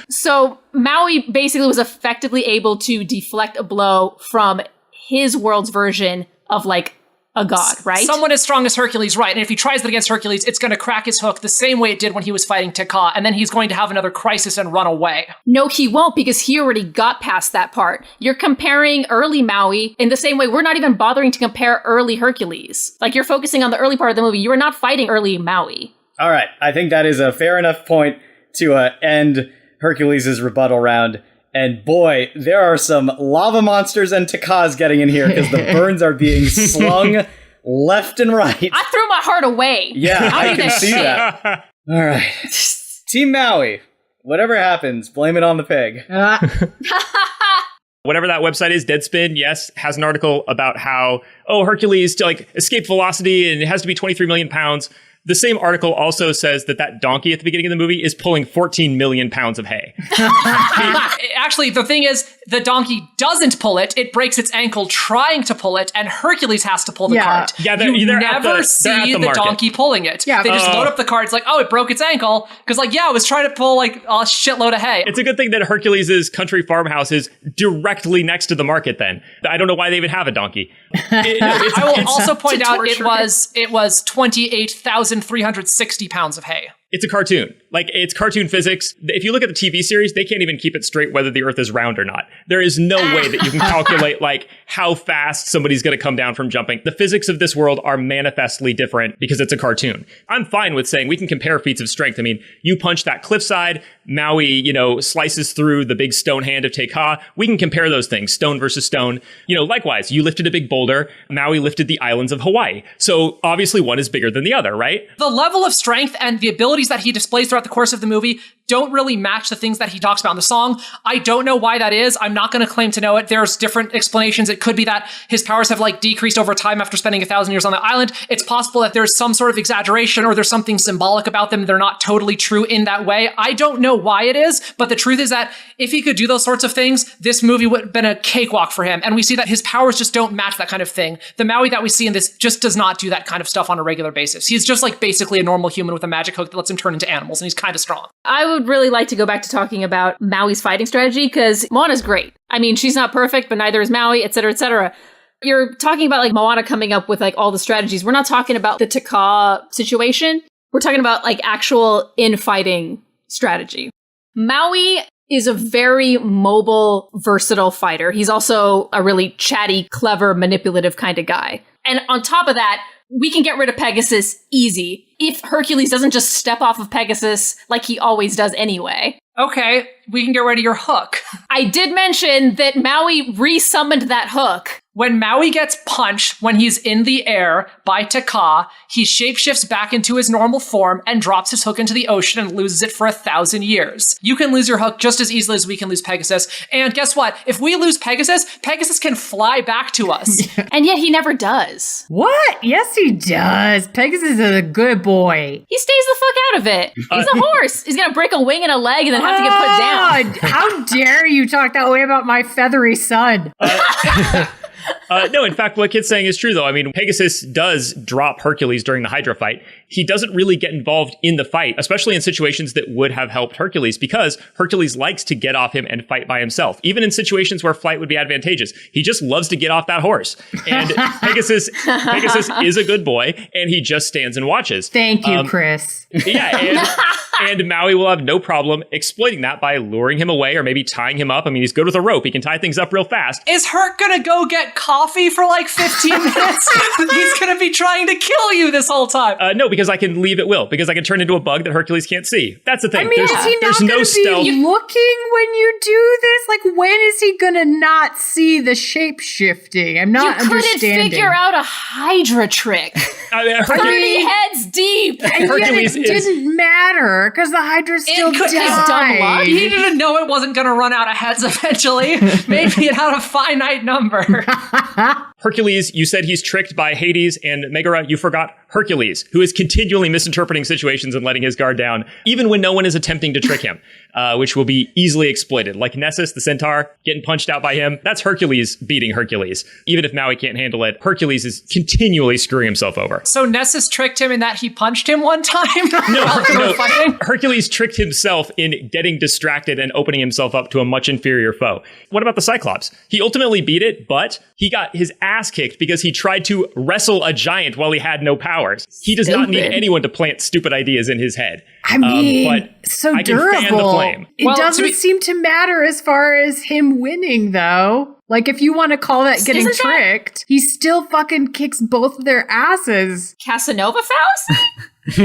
So Maui basically was effectively able to deflect a blow from his world's version of like a god, right? someone as strong as Hercules, right? And if he tries that against Hercules, it's going to crack his hook the same way it did when he was fighting Tekka, and then he's going to have another crisis and run away. No, he won't, because he already got past that part. You're comparing early Maui in the same way we're not even bothering to compare early Hercules. Like, you're focusing on the early part of the movie. You are not fighting early Maui. All right. I think that is a fair enough point to end Hercules' rebuttal round. And boy, there are some lava monsters and Tekkas getting in here because the burns are being slung left and right. I threw my heart away. Yeah, I can see that. All right. Team Maui, whatever happens, blame it on the pig. Whatever that website is, Deadspin, yes, has an article about how, Hercules to like escape velocity and it has to be 23 million pounds. The same article also says that donkey at the beginning of the movie is pulling 14 million pounds of hay. Actually, the thing is, the donkey doesn't pull it. It breaks its ankle trying to pull it, and Hercules has to pull the cart. Yeah, you they're never see the donkey pulling it. Yeah, they just load up the cart. It's like, oh, it broke its ankle. Because, like, yeah, it was trying to pull, like, a shitload of hay. It's a good thing that Hercules' country farmhouse is directly next to the market then. I don't know why they even have a donkey. I will also point out it was 28,360 pounds of hay. It's a cartoon. Like, it's cartoon physics. If you look at the TV series, they can't even keep it straight whether the Earth is round or not. There is no way that you can calculate, like, how fast somebody's going to come down from jumping. The physics of this world are manifestly different because it's a cartoon. I'm fine with saying we can compare feats of strength. I mean, you punch that cliffside, Maui, slices through the big stone hand of Tekka. We can compare those things, stone versus stone. Likewise, you lifted a big boulder, Maui lifted the islands of Hawaii. So obviously one is bigger than the other, right? The level of strength and the abilities that he displays throughout the course of the movie don't really match the things that he talks about in the song. I don't know why that is. I'm not going to claim to know it. There's different explanations. It could be that his powers have like decreased over time after spending 1,000 years on the island. It's possible that there's some sort of exaggeration or there's something symbolic about them. They're not totally true in that way. I don't know why it is, but the truth is that if he could do those sorts of things, this movie would have been a cakewalk for him. And we see that his powers just don't match that kind of thing. The Maui that we see in this just does not do that kind of stuff on a regular basis. He's just like basically a normal human with a magic hook that lets him turn into animals, and he's kind of strong. I would really like to go back to talking about Maui's fighting strategy, because Moana's great. I mean, she's not perfect, but neither is Maui, etc., etc. You're talking about like Moana coming up with like all the strategies. We're not talking about the Tekka situation. We're talking about like actual infighting strategy. Maui is a very mobile, versatile fighter. He's also a really chatty, clever, manipulative kind of guy. And on top of that, we can get rid of Pegasus easy if Hercules doesn't just step off of Pegasus like he always does anyway. Okay, we can get rid of your hook. I did mention that Maui re-summoned that hook. When Maui gets punched when he's in the air by Tekka, he shapeshifts back into his normal form and drops his hook into the ocean and loses it for 1,000 years. You can lose your hook just as easily as we can lose Pegasus. And guess what? If we lose Pegasus, Pegasus can fly back to us. And yet he never does. What? Yes, he does. Pegasus is a good boy. He stays the fuck out of it. He's a horse. He's gonna break a wing and a leg and then have to get put down. How dare you talk that way about my feathery son? No, in fact, what Kit's saying is true, though. I mean, Pegasus does drop Hercules during the Hydra fight. He doesn't really get involved in the fight, especially in situations that would have helped Hercules, because Hercules likes to get off him and fight by himself, even in situations where flight would be advantageous. He just loves to get off that horse. And Pegasus is a good boy, and he just stands and watches. Thank you, Kris. Yeah, and Maui will have no problem exploiting that by luring him away or maybe tying him up. I mean, he's good with a rope. He can tie things up real fast. Is Herc gonna go get coffee for like 15 minutes? He's gonna be trying to kill you this whole time. No, because I can leave at will. Because I can turn into a bug that Hercules can't see. That's the thing. I mean, is he not going to be looking when you do this? Like, when is he going to not see the shape-shifting? I'm not understanding. You couldn't figure out a Hydra trick. 30 heads deep. And Hercules yet it didn't matter, because the Hydra still died. He didn't know it wasn't going to run out of heads eventually. Maybe it had a finite number. Hercules, you said he's tricked by Hades, and Megara, you forgot Hercules, who is continually misinterpreting situations and letting his guard down, even when no one is attempting to trick him, which will be easily exploited. Like Nessus, the centaur, getting punched out by him. That's Hercules beating Hercules. Even if Maui can't handle it, Hercules is continually screwing himself over. So Nessus tricked him in that he punched him one time? No, Hercules tricked himself in getting distracted and opening himself up to a much inferior foe. What about the Cyclops? He ultimately beat it, but he got his ass kicked because he tried to wrestle a giant while he had no powers. He does not need anyone to plant stupid ideas in his head. I mean, but so I can durable. fan the flame. It doesn't seem to matter as far as him winning, though. Like, if you want to call that getting tricked, he still fucking kicks both of their asses. Casanova Faust?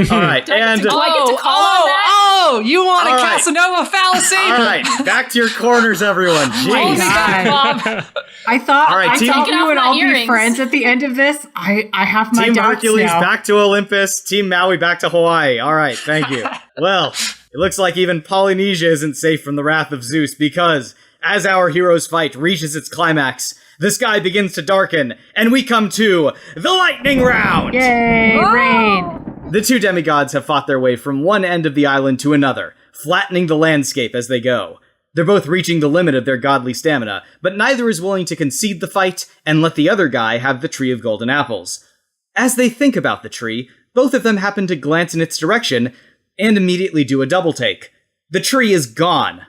All right, do I get to call on that? Oh, you want a Casanova fallacy? All right, back to your corners, everyone. Jeez. God. I thought we would all be friends at the end of this. I have my Team doubts Hercules now. back to Olympus. Team Maui back to Hawaii. All right, thank you. Well, it looks like even Polynesia isn't safe from the wrath of Zeus, because as our hero's fight reaches its climax, the sky begins to darken, and we come to the lightning round! Yay, rain! The two demigods have fought their way from one end of the island to another, flattening the landscape as they go. They're both reaching the limit of their godly stamina, but neither is willing to concede the fight and let the other guy have the tree of golden apples. As they think about the tree, both of them happen to glance in its direction and immediately do a double take. The tree is gone.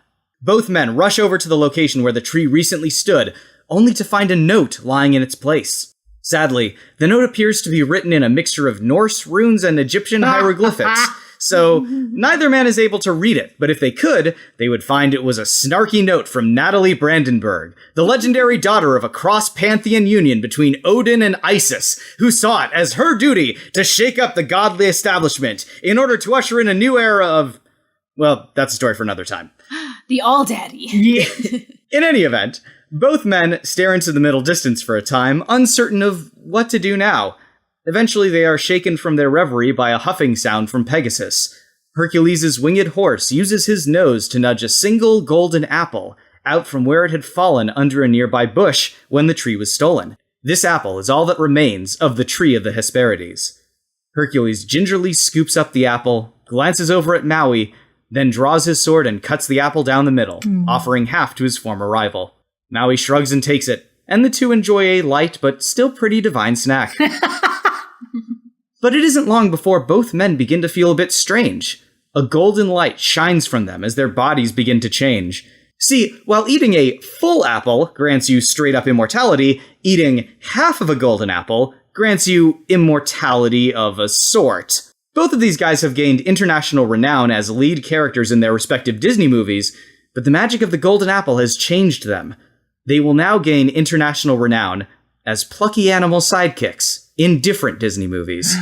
Both men rush over to the location where the tree recently stood, only to find a note lying in its place. Sadly, the note appears to be written in a mixture of Norse runes and Egyptian hieroglyphics, so neither man is able to read it, but if they could, they would find it was a snarky note from Natalie Brandenburg, the legendary daughter of a cross-pantheon union between Odin and Isis, who saw it as her duty to shake up the godly establishment in order to usher in a new era of... well, that's a story for another time. The All-Daddy. Yeah. In any event, both men stare into the middle distance for a time, uncertain of what to do now. Eventually, they are shaken from their reverie by a huffing sound from Pegasus. Hercules' winged horse uses his nose to nudge a single golden apple out from where it had fallen under a nearby bush when the tree was stolen. This apple is all that remains of the tree of the Hesperides. Hercules gingerly scoops up the apple, glances over at Maui, then draws his sword and cuts the apple down the middle, offering half to his former rival. Maui shrugs and takes it, and the two enjoy a light but still pretty divine snack. But it isn't long before both men begin to feel a bit strange. A golden light shines from them as their bodies begin to change. See, while eating a full apple grants you straight-up immortality, eating half of a golden apple grants you immortality of a sort. Both of these guys have gained international renown as lead characters in their respective Disney movies, but the magic of the golden apple has changed them. They will now gain international renown as plucky animal sidekicks in different Disney movies.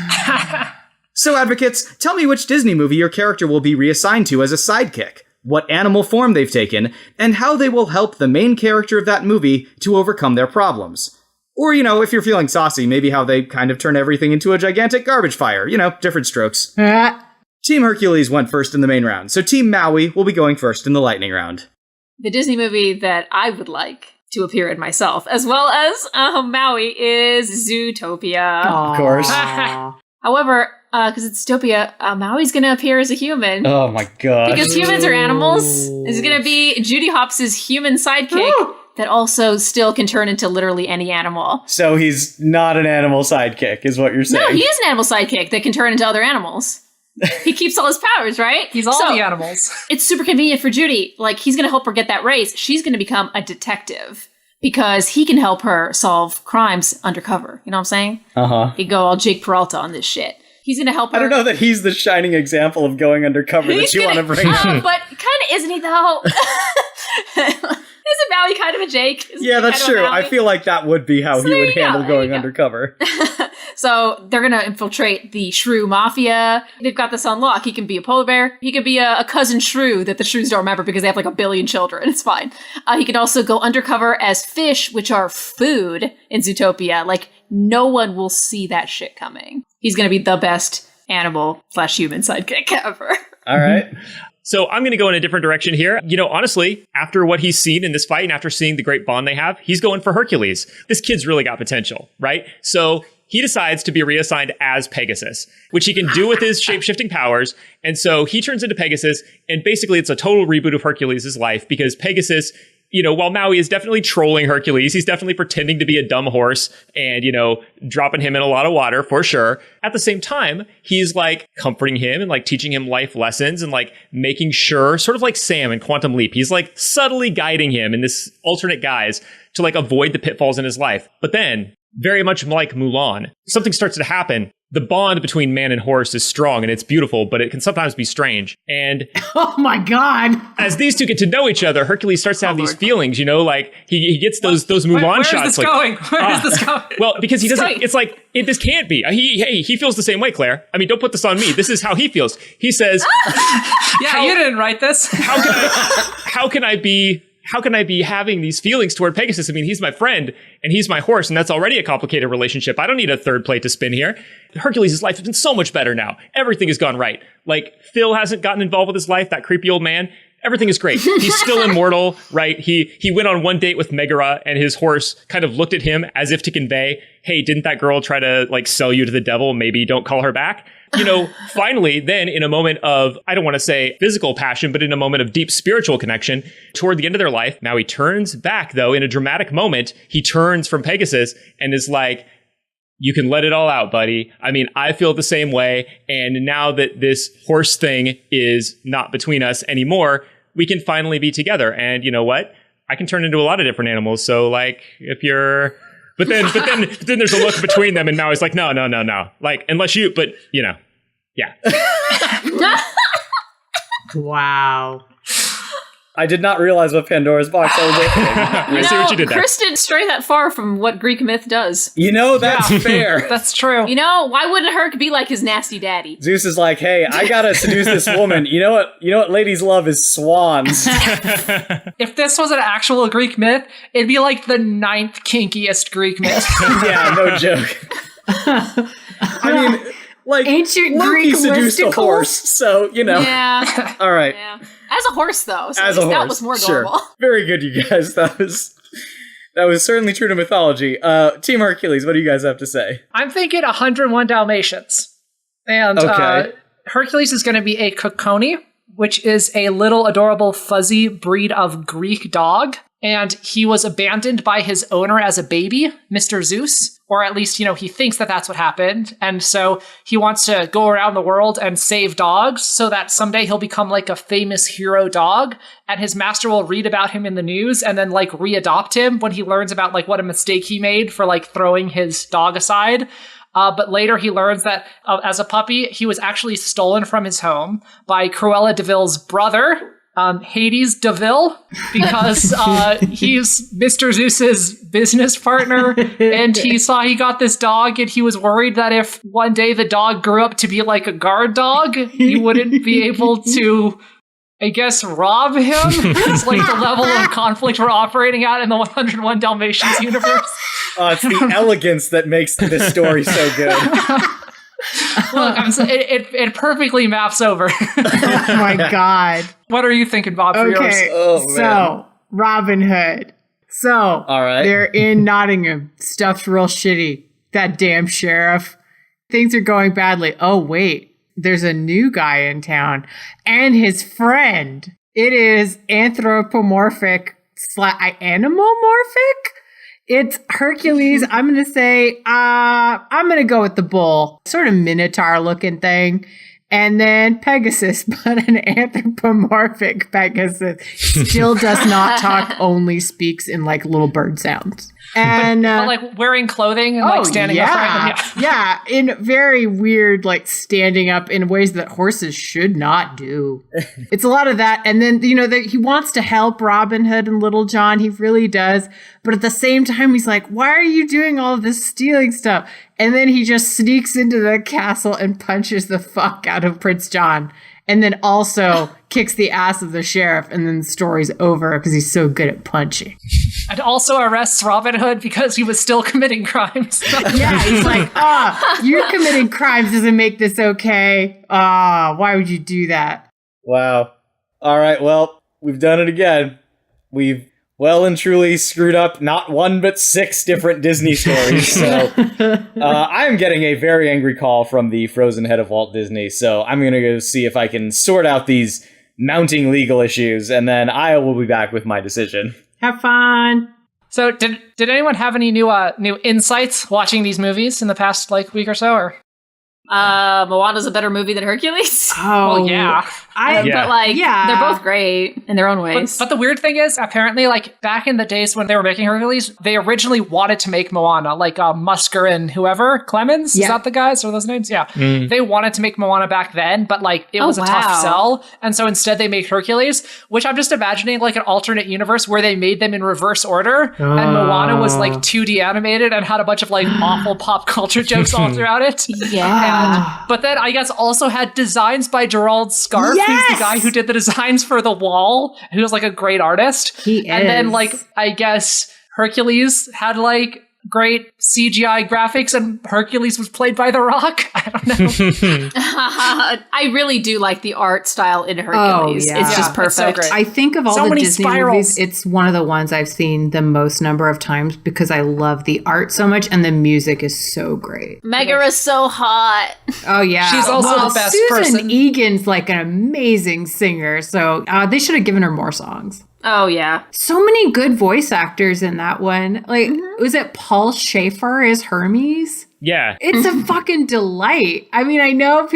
So, advocates, tell me which Disney movie your character will be reassigned to as a sidekick, what animal form they've taken, and how they will help the main character of that movie to overcome their problems. Or, if you're feeling saucy, maybe how they kind of turn everything into a gigantic garbage fire. Different strokes. Team Hercules went first in the main round, so Team Maui will be going first in the lightning round. The Disney movie that I would like to appear in myself, as well as Maui, is Zootopia. Of course. However, because it's Zootopia, Maui's going to appear as a human. Oh my god. Because humans are animals. This is going to be Judy Hopps' human sidekick, that also still can turn into literally any animal. So he's not an animal sidekick, is what you're saying. No, he is an animal sidekick that can turn into other animals. He keeps all his powers, right? He's all the animals. It's super convenient for Judy. Like, he's going to help her get that raise. She's going to become a detective because he can help her solve crimes undercover. You know what I'm saying? Uh-huh. He'd go all Jake Peralta on this shit. He's going to help her. I don't know that he's the shining example of going undercover that you want to bring up. But kind of isn't he, though? Isn't Maui kind of a Jake? Yeah, that's true. I feel like that would be how he would handle going undercover. So they're going to infiltrate the shrew mafia. They've got this on lock. He can be a polar bear. He could be a cousin shrew that the shrews don't remember because they have like 1 billion children. It's fine. He can also go undercover as fish, which are food in Zootopia. Like, no one will see that shit coming. He's going to be the best animal/human sidekick ever. All right. So I'm going to go in a different direction here. You know, honestly, after what he's seen in this fight and after seeing the great bond they have, he's going for Hercules. This kid's really got potential, right? So he decides to be reassigned as Pegasus, which he can do with his shape-shifting powers. And so he turns into Pegasus, and basically it's a total reboot of Hercules' life because Pegasus, you know, while Maui is definitely trolling Hercules, he's definitely pretending to be a dumb horse and, you know, dropping him in a lot of water for sure. At the same time, he's like comforting him and like teaching him life lessons and like making sure, sort of like Sam in Quantum Leap, he's like subtly guiding him in this alternate guise to like avoid the pitfalls in his life. But then, very much like Mulan, something starts to happen. The bond between man and horse is strong and it's beautiful, but it can sometimes be strange. And oh my God. As these two get to know each other, Hercules starts to have these feelings, you know, like he gets those Mulan shots. Where is this going? Well, because he doesn't, it's like, this can't be. He feels the same way, Claire. I mean, don't put this on me. This is how he feels. He says, yeah, you didn't write this. How can I be having these feelings toward Pegasus? I mean, he's my friend and he's my horse, and that's already a complicated relationship. I don't need a third plate to spin here. Hercules' life has been so much better now. Everything has gone right. Like, Phil hasn't gotten involved with his life, that creepy old man. Everything is great. He's still immortal, right? He went on one date with Megara, and his horse kind of looked at him as if to convey, hey, didn't that girl try to like sell you to the devil? Maybe don't call her back. You know, finally, then in a moment of, I don't want to say physical passion, but in a moment of deep spiritual connection, toward the end of their life, Maui turns back, though, in a dramatic moment. He turns from Pegasus and is like, you can let it all out, buddy. I mean, I feel the same way. And now that this horse thing is not between us anymore, we can finally be together. And you know what? I can turn into a lot of different animals. So like, if you're... But then there's a look between them, and Maui's like, no. Like, unless you, but, you know, yeah. Wow. I did not realize what Pandora's box I was opening. I see what you did there. Kris didn't stray that far from what Greek myth does. You know, that's fair. That's true. You know, why wouldn't Herc be like his nasty daddy? Zeus is like, hey, I gotta seduce this woman. You know what ladies love is swans. If this was an actual Greek myth, it'd be like the 9th kinkiest Greek myth. Yeah, no joke. I mean, like, ancient Loki Greek seduced a listicles? horse, so, you know. Yeah. All right. Yeah. As a horse, though, so As at a least horse, that was more sure. normal. Very good, you guys. That was certainly true to mythology. Team Hercules, what do you guys have to say? I'm thinking 101 Dalmatians. And Okay. Hercules is going to be a Kokoni, which is a little adorable fuzzy breed of Greek dog. And he was abandoned by his owner as a baby, Mr. Zeus. Or at least, you know, he thinks that that's what happened. And so he wants to go around the world and save dogs so that someday he'll become like a famous hero dog. And his master will read about him in the news and then like readopt him when he learns about like what a mistake he made for like throwing his dog aside. But later he learns that as a puppy, he was actually stolen from his home by Cruella de Vil's brother, Hades de Vil, because he's Mr. Zeus's business partner, and he saw he got this dog, and he was worried that if one day the dog grew up to be like a guard dog, he wouldn't be able to, I guess, rob him. It's like the level of conflict we're operating at in the 101 Dalmatians universe. It's the elegance that makes this story so good. Look, it perfectly maps over. Oh my God. What are you thinking, Bob, for yours? Okay, Oh, man. so Robin Hood. So All right. they're in Nottingham. Stuff's real shitty. That damn sheriff. Things are going badly. Oh, wait. There's a new guy in town and his friend. It is anthropomorphic animomorphic. It's Hercules. I'm going to say, I'm going to go with the bull, sort of minotaur looking thing. And then Pegasus, but an anthropomorphic Pegasus. Still does not talk, only speaks in like little bird sounds. And but like wearing clothing and like standing upright. Yeah, in very weird, like standing up in ways that horses should not do. It's a lot of that. And then, he wants to help Robin Hood and Little John. He really does. But at the same time, he's like, why are you doing all of this stealing stuff? And then he just sneaks into the castle and punches the fuck out of Prince John. And then also kicks the ass of the sheriff. And then the story's over because he's so good at punching. And also arrests Robin Hood because he was still committing crimes. Yeah, he's like, you're committing crimes doesn't make this okay. Why would you do that? Wow. All right, well, we've done it again. We've well and truly screwed up not one but 6 different Disney stories. So I am getting a very angry call from the frozen head of Walt Disney. So I'm going to go see if I can sort out these mounting legal issues, and then I will be back with my decision. Have fun. So did anyone have any new insights watching these movies in the past week or so? Or Moana's a better movie than Hercules. Oh, well, yeah. But they're both great in their own ways. But the weird thing is, apparently, back in the days when they were making Hercules, they originally wanted to make Moana, Musker and whoever, Clemens, is that the guys, or those names? Yeah. They wanted to make Moana back then, but it was a tough sell, and so instead they made Hercules, which I'm just imagining an alternate universe where they made them in reverse order, and Moana was 2D animated and had a bunch of awful pop culture jokes all throughout it. Yeah. But then I guess also had designs by Gerald Scarfe, who's the guy who did the designs for The Wall, who's a great artist. He is. And then I guess Hercules had great CGI graphics, and Hercules was played by The Rock. I don't know. I really do like the art style in Hercules. Oh, yeah. It's just perfect. It's so great. I think of all So the many Disney spirals. movies, it's one of the ones I've seen the most number of times because I love the art so much and the music is so great. Mega is so hot. Oh, yeah. She's also the best Susan person. Egan's an amazing singer, so they should have given her more songs. Oh, yeah. So many good voice actors in that one. Was it Paul Schaefer as Hermes? Yeah. It's a fucking delight. I mean, I know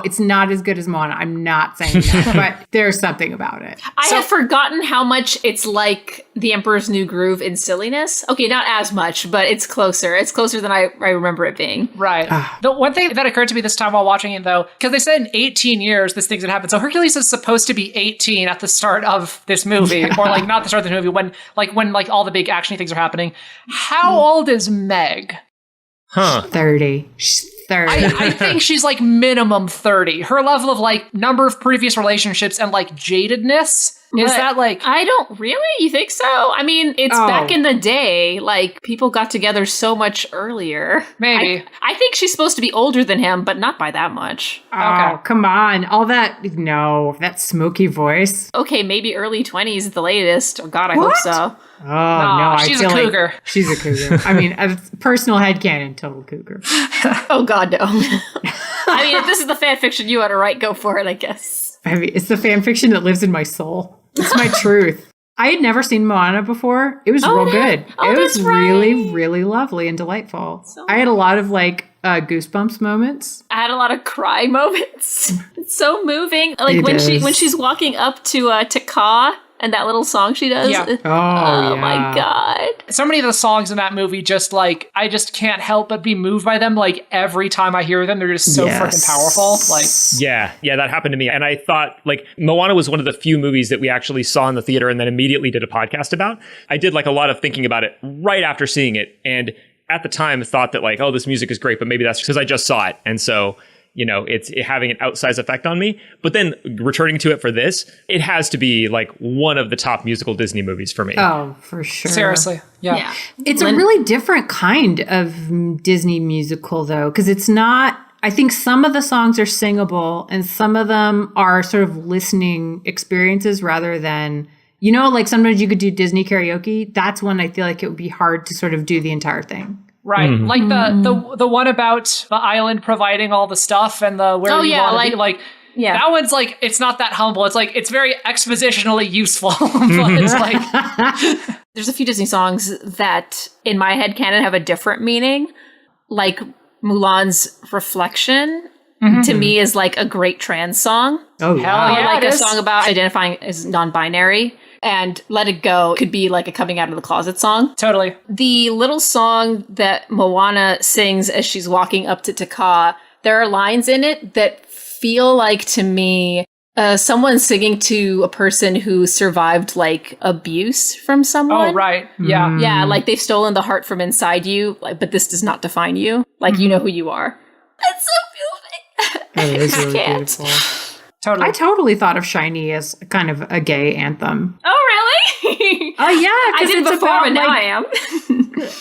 it's not as good as Moana. I'm not saying that, but there's something about it. I have forgotten how much it's like The Emperor's New Groove in silliness. Okay, not as much, but it's closer. It's closer than I remember it being. Right. The one thing that occurred to me this time while watching it, though, because they said in 18 years this thing's gonna happen. So Hercules is supposed to be 18 at the start of this movie, or not the start of the movie, when all the big action things are happening. How old is Meg? Huh. 30. She's 30. I think she's minimum 30. Her level of number of previous relationships and jadedness is that I don't really. You think so? I mean, it's back in the day. People got together so much earlier. Maybe. I think she's supposed to be older than him, but not by that much. Oh, come on. All that, no, that smoky voice. Okay, maybe early 20s the latest. Oh, God, I hope so. Oh, no, I she's feel a cougar. She's a cougar. I mean, a personal headcanon, total cougar. Oh, God, no. I mean, if this is the fan fiction you want to write, go for it, I guess. I mean, it's the fan fiction that lives in my soul. It's my truth. I had never seen Moana before. It was real good. Oh, it was that's right. really, really lovely and delightful. I had a lot of goosebumps moments. I had a lot of cry moments. It's so moving. When she's walking up to Ka and that little song she does. Yeah. Oh my God. So many of the songs in that movie just I just can't help but be moved by them. Every time I hear them, they're just so freaking powerful. Yeah, that happened to me. And I thought Moana was one of the few movies that we actually saw in the theater and then immediately did a podcast about. I did a lot of thinking about it right after seeing it. And at the time thought that oh, this music is great, but maybe that's because I just saw it. And so, it's having an outsized effect on me. But then returning to it for this, it has to be one of the top musical Disney movies for me. Oh, for sure. Seriously. Yeah. It's a really different kind of Disney musical, though, because it's not. I think some of the songs are singable and some of them are sort of listening experiences rather than, sometimes you could do Disney karaoke. That's when I feel like it would be hard to sort of do the entire thing. Right. The one about the island providing all the stuff and the where you want to be. Yeah. That one's like, it's not that humble. It's like, it's very expositionally useful. But it's like, There's a few Disney songs that in my head canon have a different meaning. Like Mulan's Reflection to me is like a great trans song. Oh, hell yeah. yeah. Or like it a is. song about identifying as non-binary. And Let It Go could be like a coming out of the closet song. Totally. The little song that Moana sings as she's walking up to Taka, there are lines in it that feel like, to me, someone singing to a person who survived like abuse from someone. Oh, right. Yeah. Yeah, like they've stolen the heart from inside you, like, but this does not define you. Like, you know who you are. It's so beautiful. That is I really can't. beautiful. Totally. I totally thought of Shiny as kind of a gay anthem. Oh, really? Oh, yeah. I did it's before, about, but now like, I am.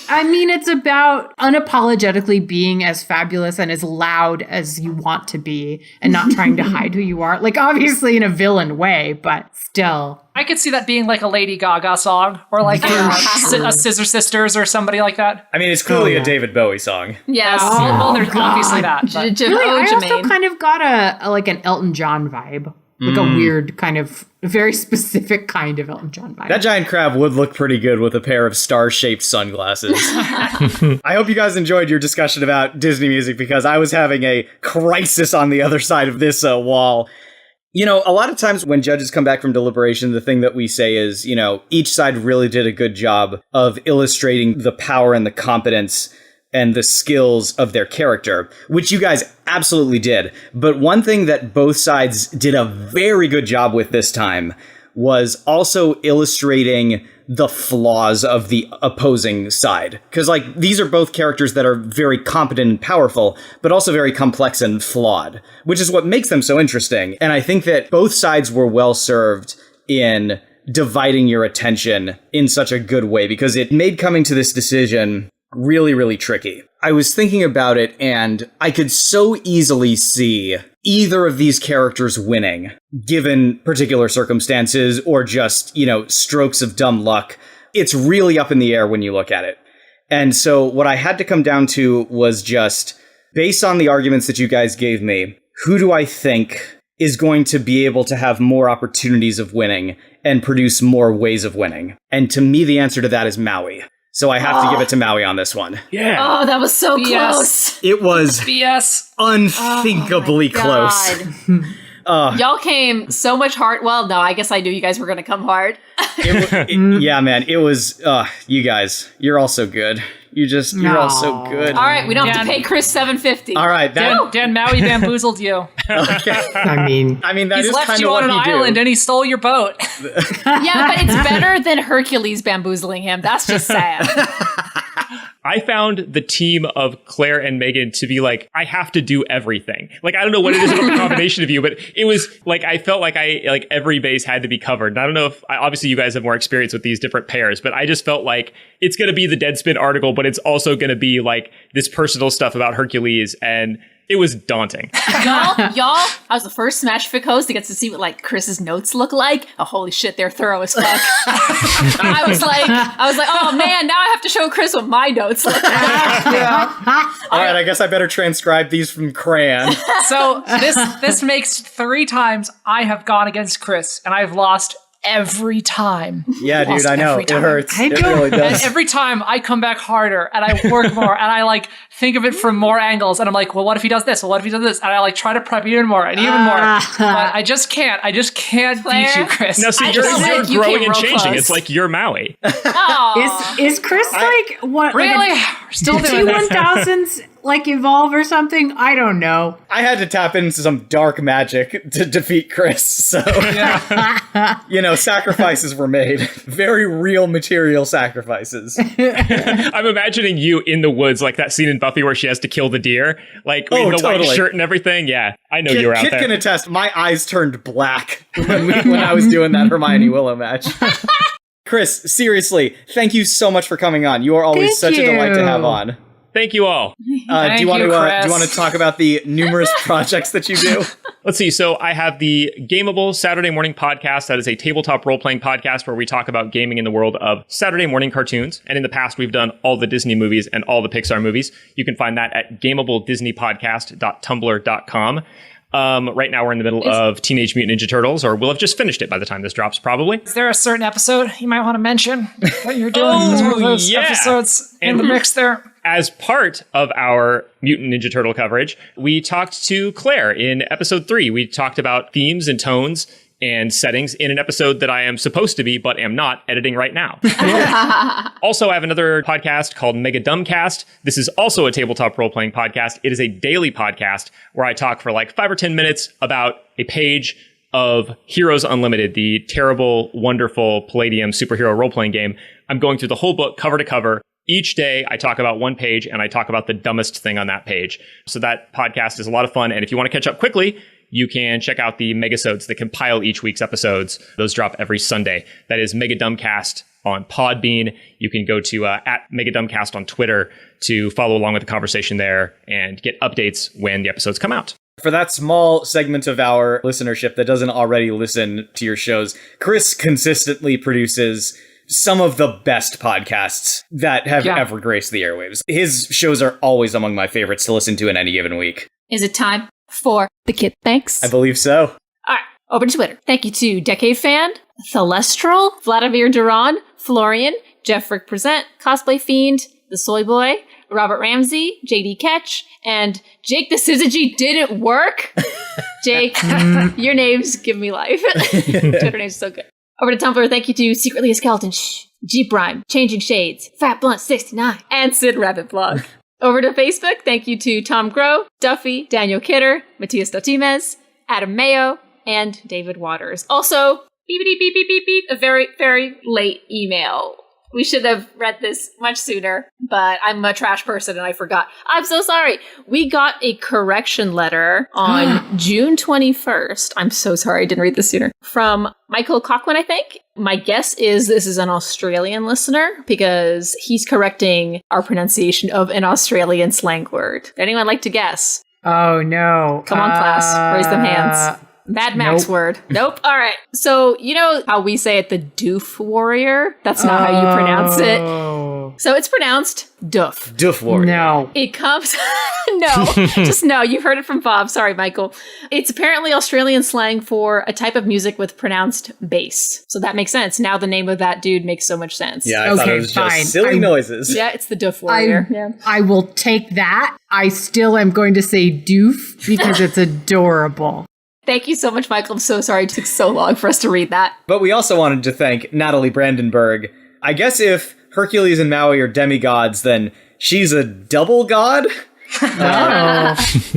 I mean, it's about unapologetically being as fabulous and as loud as you want to be and not trying to hide who you are. Like, obviously in a villain way, but still. I could see that being like a Lady Gaga song or like a Scissor Sisters or somebody like that. I mean, it's clearly a David Bowie song. Yes. Well, there's God. obviously that. but- Really, I also Jermaine. kind of got a like an Elton John vibe. Like a weird kind of, very specific kind of Elton John vibe. That giant crab would look pretty good with a pair of star-shaped sunglasses. I hope you guys enjoyed your discussion about Disney music, because I was having a crisis on the other side of this wall. You know, a lot of times when judges come back from deliberation, the thing that we say is, you know, each side really did a good job of illustrating the power and the competence and the skills of their character, which you guys absolutely did. But one thing that both sides did a very good job with this time was also illustrating the flaws of the opposing side. Because, like, these are both characters that are very competent and powerful, but also very complex and flawed, which is what makes them so interesting. And I think that both sides were well served in dividing your attention in such a good way, because it made coming to this decision really, really tricky. I was thinking about it, and I could so easily see either of these characters winning, given particular circumstances or just, you know, strokes of dumb luck. It's really up in the air when you look at it. And so what I had to come down to was just, based on the arguments that you guys gave me, who do I think is going to be able to have more opportunities of winning and produce more ways of winning? And to me, the answer to that is Maui. So I have to give it to Maui on this one. Yeah. Oh, that was so BS. close. It was BS. unthinkably close. Y'all came so much hard. Well, no, I guess I knew you guys were going to come hard. Yeah, man. It was, you guys, you're all so good. You're all so good. All right, we don't have Dan- to pay Kris $750. All right. Dan Maui bamboozled you. I mean, that He's is left kind you of on what an he island do. and he stole your boat. Yeah, but it's better than Hercules bamboozling him. That's just sad. I found the team of Claire and Megan to be like, I have to do everything. Like, I don't know what it is about the combination of you, but it was like, I felt like every base had to be covered. And I don't know if, obviously you guys have more experience with these different pairs, but I just felt like it's going to be the Deadspin article, but it's also going to be like this personal stuff about Hercules, and it was daunting. y'all, I was the first Smash Fic host that gets to see what like Chris's notes look like. Oh, holy shit, they're thorough as fuck. I was like, oh man, now I have to show Kris what my notes look like. All right, I guess I better transcribe these from Crayon. So this makes 3 times I have gone against Kris, and I've lost every time. Yeah, dude, Lost I know. every It time. hurts. I It don't- really And does. every time I come back harder and I work more and I like think of it from more angles and I'm like, well, what if he does this? Well, what if he does this? And I like try to prep even more and even more. But I just can't. I just can't beat Claire? you, Kris. No, see, I you're felt like you growing came and real changing. close. It's like you're Maui. Aw. is Kris like what? Really? Like We're still a doing this. T-1000s like evolve or something? I don't know. I had to tap into some dark magic to defeat Kris, so, you know, sacrifices were made. Very real material sacrifices. I'm imagining you in the woods, like that scene in Buffy where she has to kill the deer, like in the totally. white shirt and everything. Yeah, I know you were out Kit there. can attest, my eyes turned black when I was doing that Hermione Willow match. Kris, seriously, thank you so much for coming on. You are always Thank such a delight to you. have on. Thank you all. Do you want you, to Kris. talk about the numerous projects that you do? Let's see. So I have the Gameable Saturday Morning Podcast. That is a tabletop role-playing podcast where we talk about gaming in the world of Saturday morning cartoons. And in the past, we've done all the Disney movies and all the Pixar movies. You can find that at gameabledisneypodcast.tumblr.com. Right now we're in the middle of Teenage Mutant Ninja Turtles, or we'll have just finished it by the time this drops, probably. Is there a certain episode you might want to mention that you're doing? There's one of those episodes in the mix there. As part of our Mutant Ninja Turtle coverage, we talked to Claire in episode 3. We talked about themes and tones and settings in an episode that I am supposed to be, but am not editing right now. Also, I have another podcast called MegaDumbCast. This is also a tabletop role-playing podcast. It is a daily podcast where I talk for like 5 or 10 minutes about a page of Heroes Unlimited, the terrible, wonderful Palladium superhero role-playing game. I'm going through the whole book cover to cover. Each day, I talk about one page, and I talk about the dumbest thing on that page. So that podcast is a lot of fun. And if you want to catch up quickly, you can check out the Megasodes that compile each week's episodes. Those drop every Sunday. That is MegaDumbCast on Podbean. You can go to at MegaDumbCast on Twitter to follow along with the conversation there and get updates when the episodes come out. For that small segment of our listenership that doesn't already listen to your shows, Kris consistently produces some of the best podcasts that have ever graced the airwaves. His shows are always among my favorites to listen to in any given week. Is it time for the kid thanks? I believe so. All right, over to Twitter. Thank you to Decade Fan, Thelestral, Vladimir Duran, Florian, Jeff Frick Present, Cosplay Fiend, The Soy Boy, Robert Ramsey, JD Ketch, and Jake the Syzygy didn't work. Jake, your names give me life. Twitter names are so good. Over to Tumblr, thank you to Secretly a Skeleton, Jeep Rhyme, Changing Shades, Fat Blunt 69, and Sid Rabbit Blog. Over to Facebook, thank you to Tom Groh, Duffy, Daniel Kidder, Matias Dotimez, Adam Mayo, and David Waters. Also, beep, beep, beep, beep, beep, beep, a very, very late email. We should have read this much sooner, but I'm a trash person and I forgot. I'm so sorry. We got a correction letter on June 21st. I'm so sorry I didn't read this sooner. From Michael Cochran, I think. My guess is this is an Australian listener because he's correcting our pronunciation of an Australian slang word. Anyone like to guess? Oh, no. Come on, class. Raise them hands. Mad Max word. Nope. All right. So, you know how we say it, the doof warrior? That's not how you pronounce it. So it's pronounced doof. Doof warrior. No. It comes... no. Just no. You've heard it from Bob. Sorry, Michael. It's apparently Australian slang for a type of music with pronounced bass. So that makes sense. Now the name of that dude makes so much sense. Yeah, I thought it was just silly noises. Yeah, it's the doof warrior. I will take that. I still am going to say doof because it's adorable. Thank you so much, Michael. I'm so sorry it took so long for us to read that. But we also wanted to thank Natalie Brandenburg. I guess if Hercules and Maui are demigods, then she's a double god?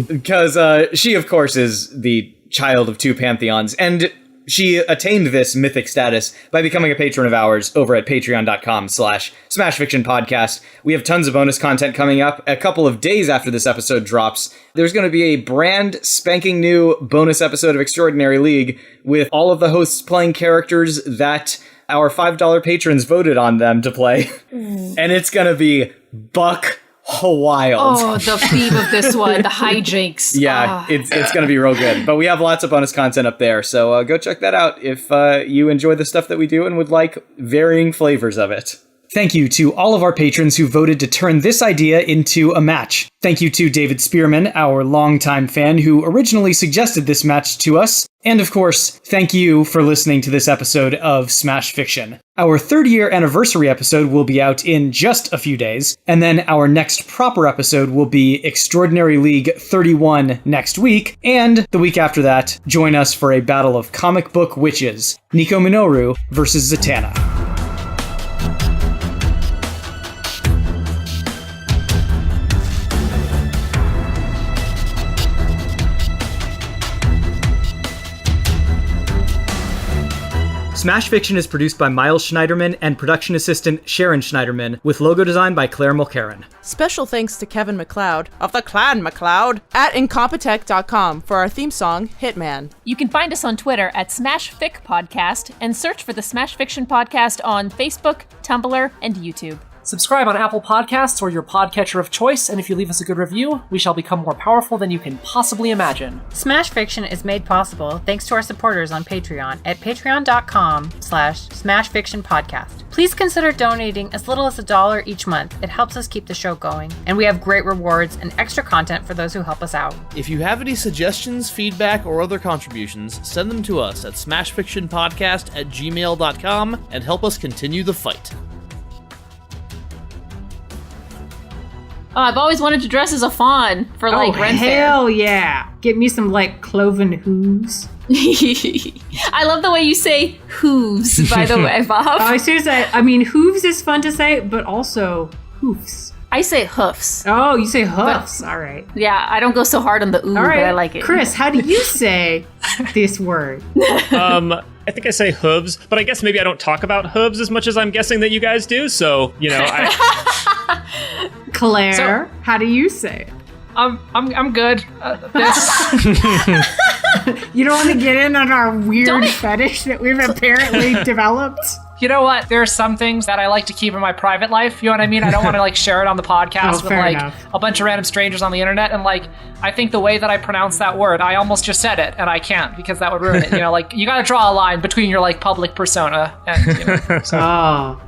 Because she, of course, is the child of two pantheons, and she attained this mythic status by becoming a patron of ours over at patreon.com/smashfictionpodcast. We have tons of bonus content coming up. A couple of days after this episode drops, there's going to be a brand spanking new bonus episode of Extraordinary League with all of the hosts playing characters that our $5 patrons voted on them to play. And it's going to be buck wild. Oh, the theme of this one, the hijinks. Yeah, it's going to be real good. But we have lots of bonus content up there, so go check that out if you enjoy the stuff that we do and would like varying flavors of it. Thank you to all of our patrons who voted to turn this idea into a match. Thank you to David Spearman, our longtime fan who originally suggested this match to us. And of course, thank you for listening to this episode of Smash Fiction. Our 3rd-year anniversary episode will be out in just a few days, and then our next proper episode will be Extraordinary League 31 next week, and the week after that, join us for a battle of comic book witches, Nico Minoru versus Zatanna. Smash Fiction is produced by Miles Schneiderman and production assistant Sharon Schneiderman, with logo design by Claire Mulcairn. Special thanks to Kevin MacLeod of the Clan MacLeod at Incompetech.com for our theme song, Hitman. You can find us on Twitter at SmashFic Podcast and search for the Smash Fiction Podcast on Facebook, Tumblr, and YouTube. Subscribe on Apple Podcasts or your podcatcher of choice, and if you leave us a good review, we shall become more powerful than you can possibly imagine. Smash Fiction is made possible thanks to our supporters on Patreon at patreon.com/smashfictionpodcast. Please consider donating as little as $1 each month. It helps us keep the show going, and we have great rewards and extra content for those who help us out. If you have any suggestions, feedback, or other contributions, send them to us at smashfictionpodcast@gmail.com and help us continue the fight. Oh, I've always wanted to dress as a fawn for like Ren Fair. Hell yeah! Get me some like cloven hooves. I love the way you say hooves, by the way, Bob. Oh, seriously, I mean hooves is fun to say, but also hoofs. I say hoofs. Oh, you say hoofs. All right. Yeah, I don't go so hard on the ooh, All right. but I like it. Kris, how do you say this word? I think I say hooves, but I guess maybe I don't talk about hooves as much as I'm guessing that you guys do. So, Claire, how do you say it? I'm good. This. You don't want to get in on our weird fetish that we've apparently developed? You know what? There are some things that I like to keep in my private life. You know what I mean? I don't want to like share it on the podcast with like a bunch of random strangers on the internet. And like, I think the way that I pronounce that word, I almost just said it, and I can't because that would ruin it. You know, like you got to draw a line between your like public persona and. You know, so. Oh.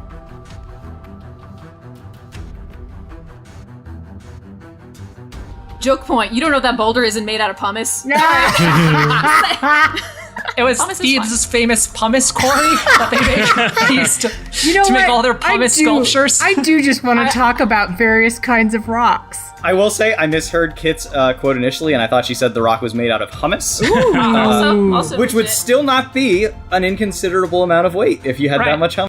Joke point. You don't know that boulder isn't made out of pumice? No. It was Thebes' famous pumice quarry that they make. They used to make all their pumice sculptures. I do just want to talk about various kinds of rocks. I will say I misheard Kit's quote initially, and I thought she said the rock was made out of hummus. Also which would still not be an inconsiderable amount of weight if you had that much hummus.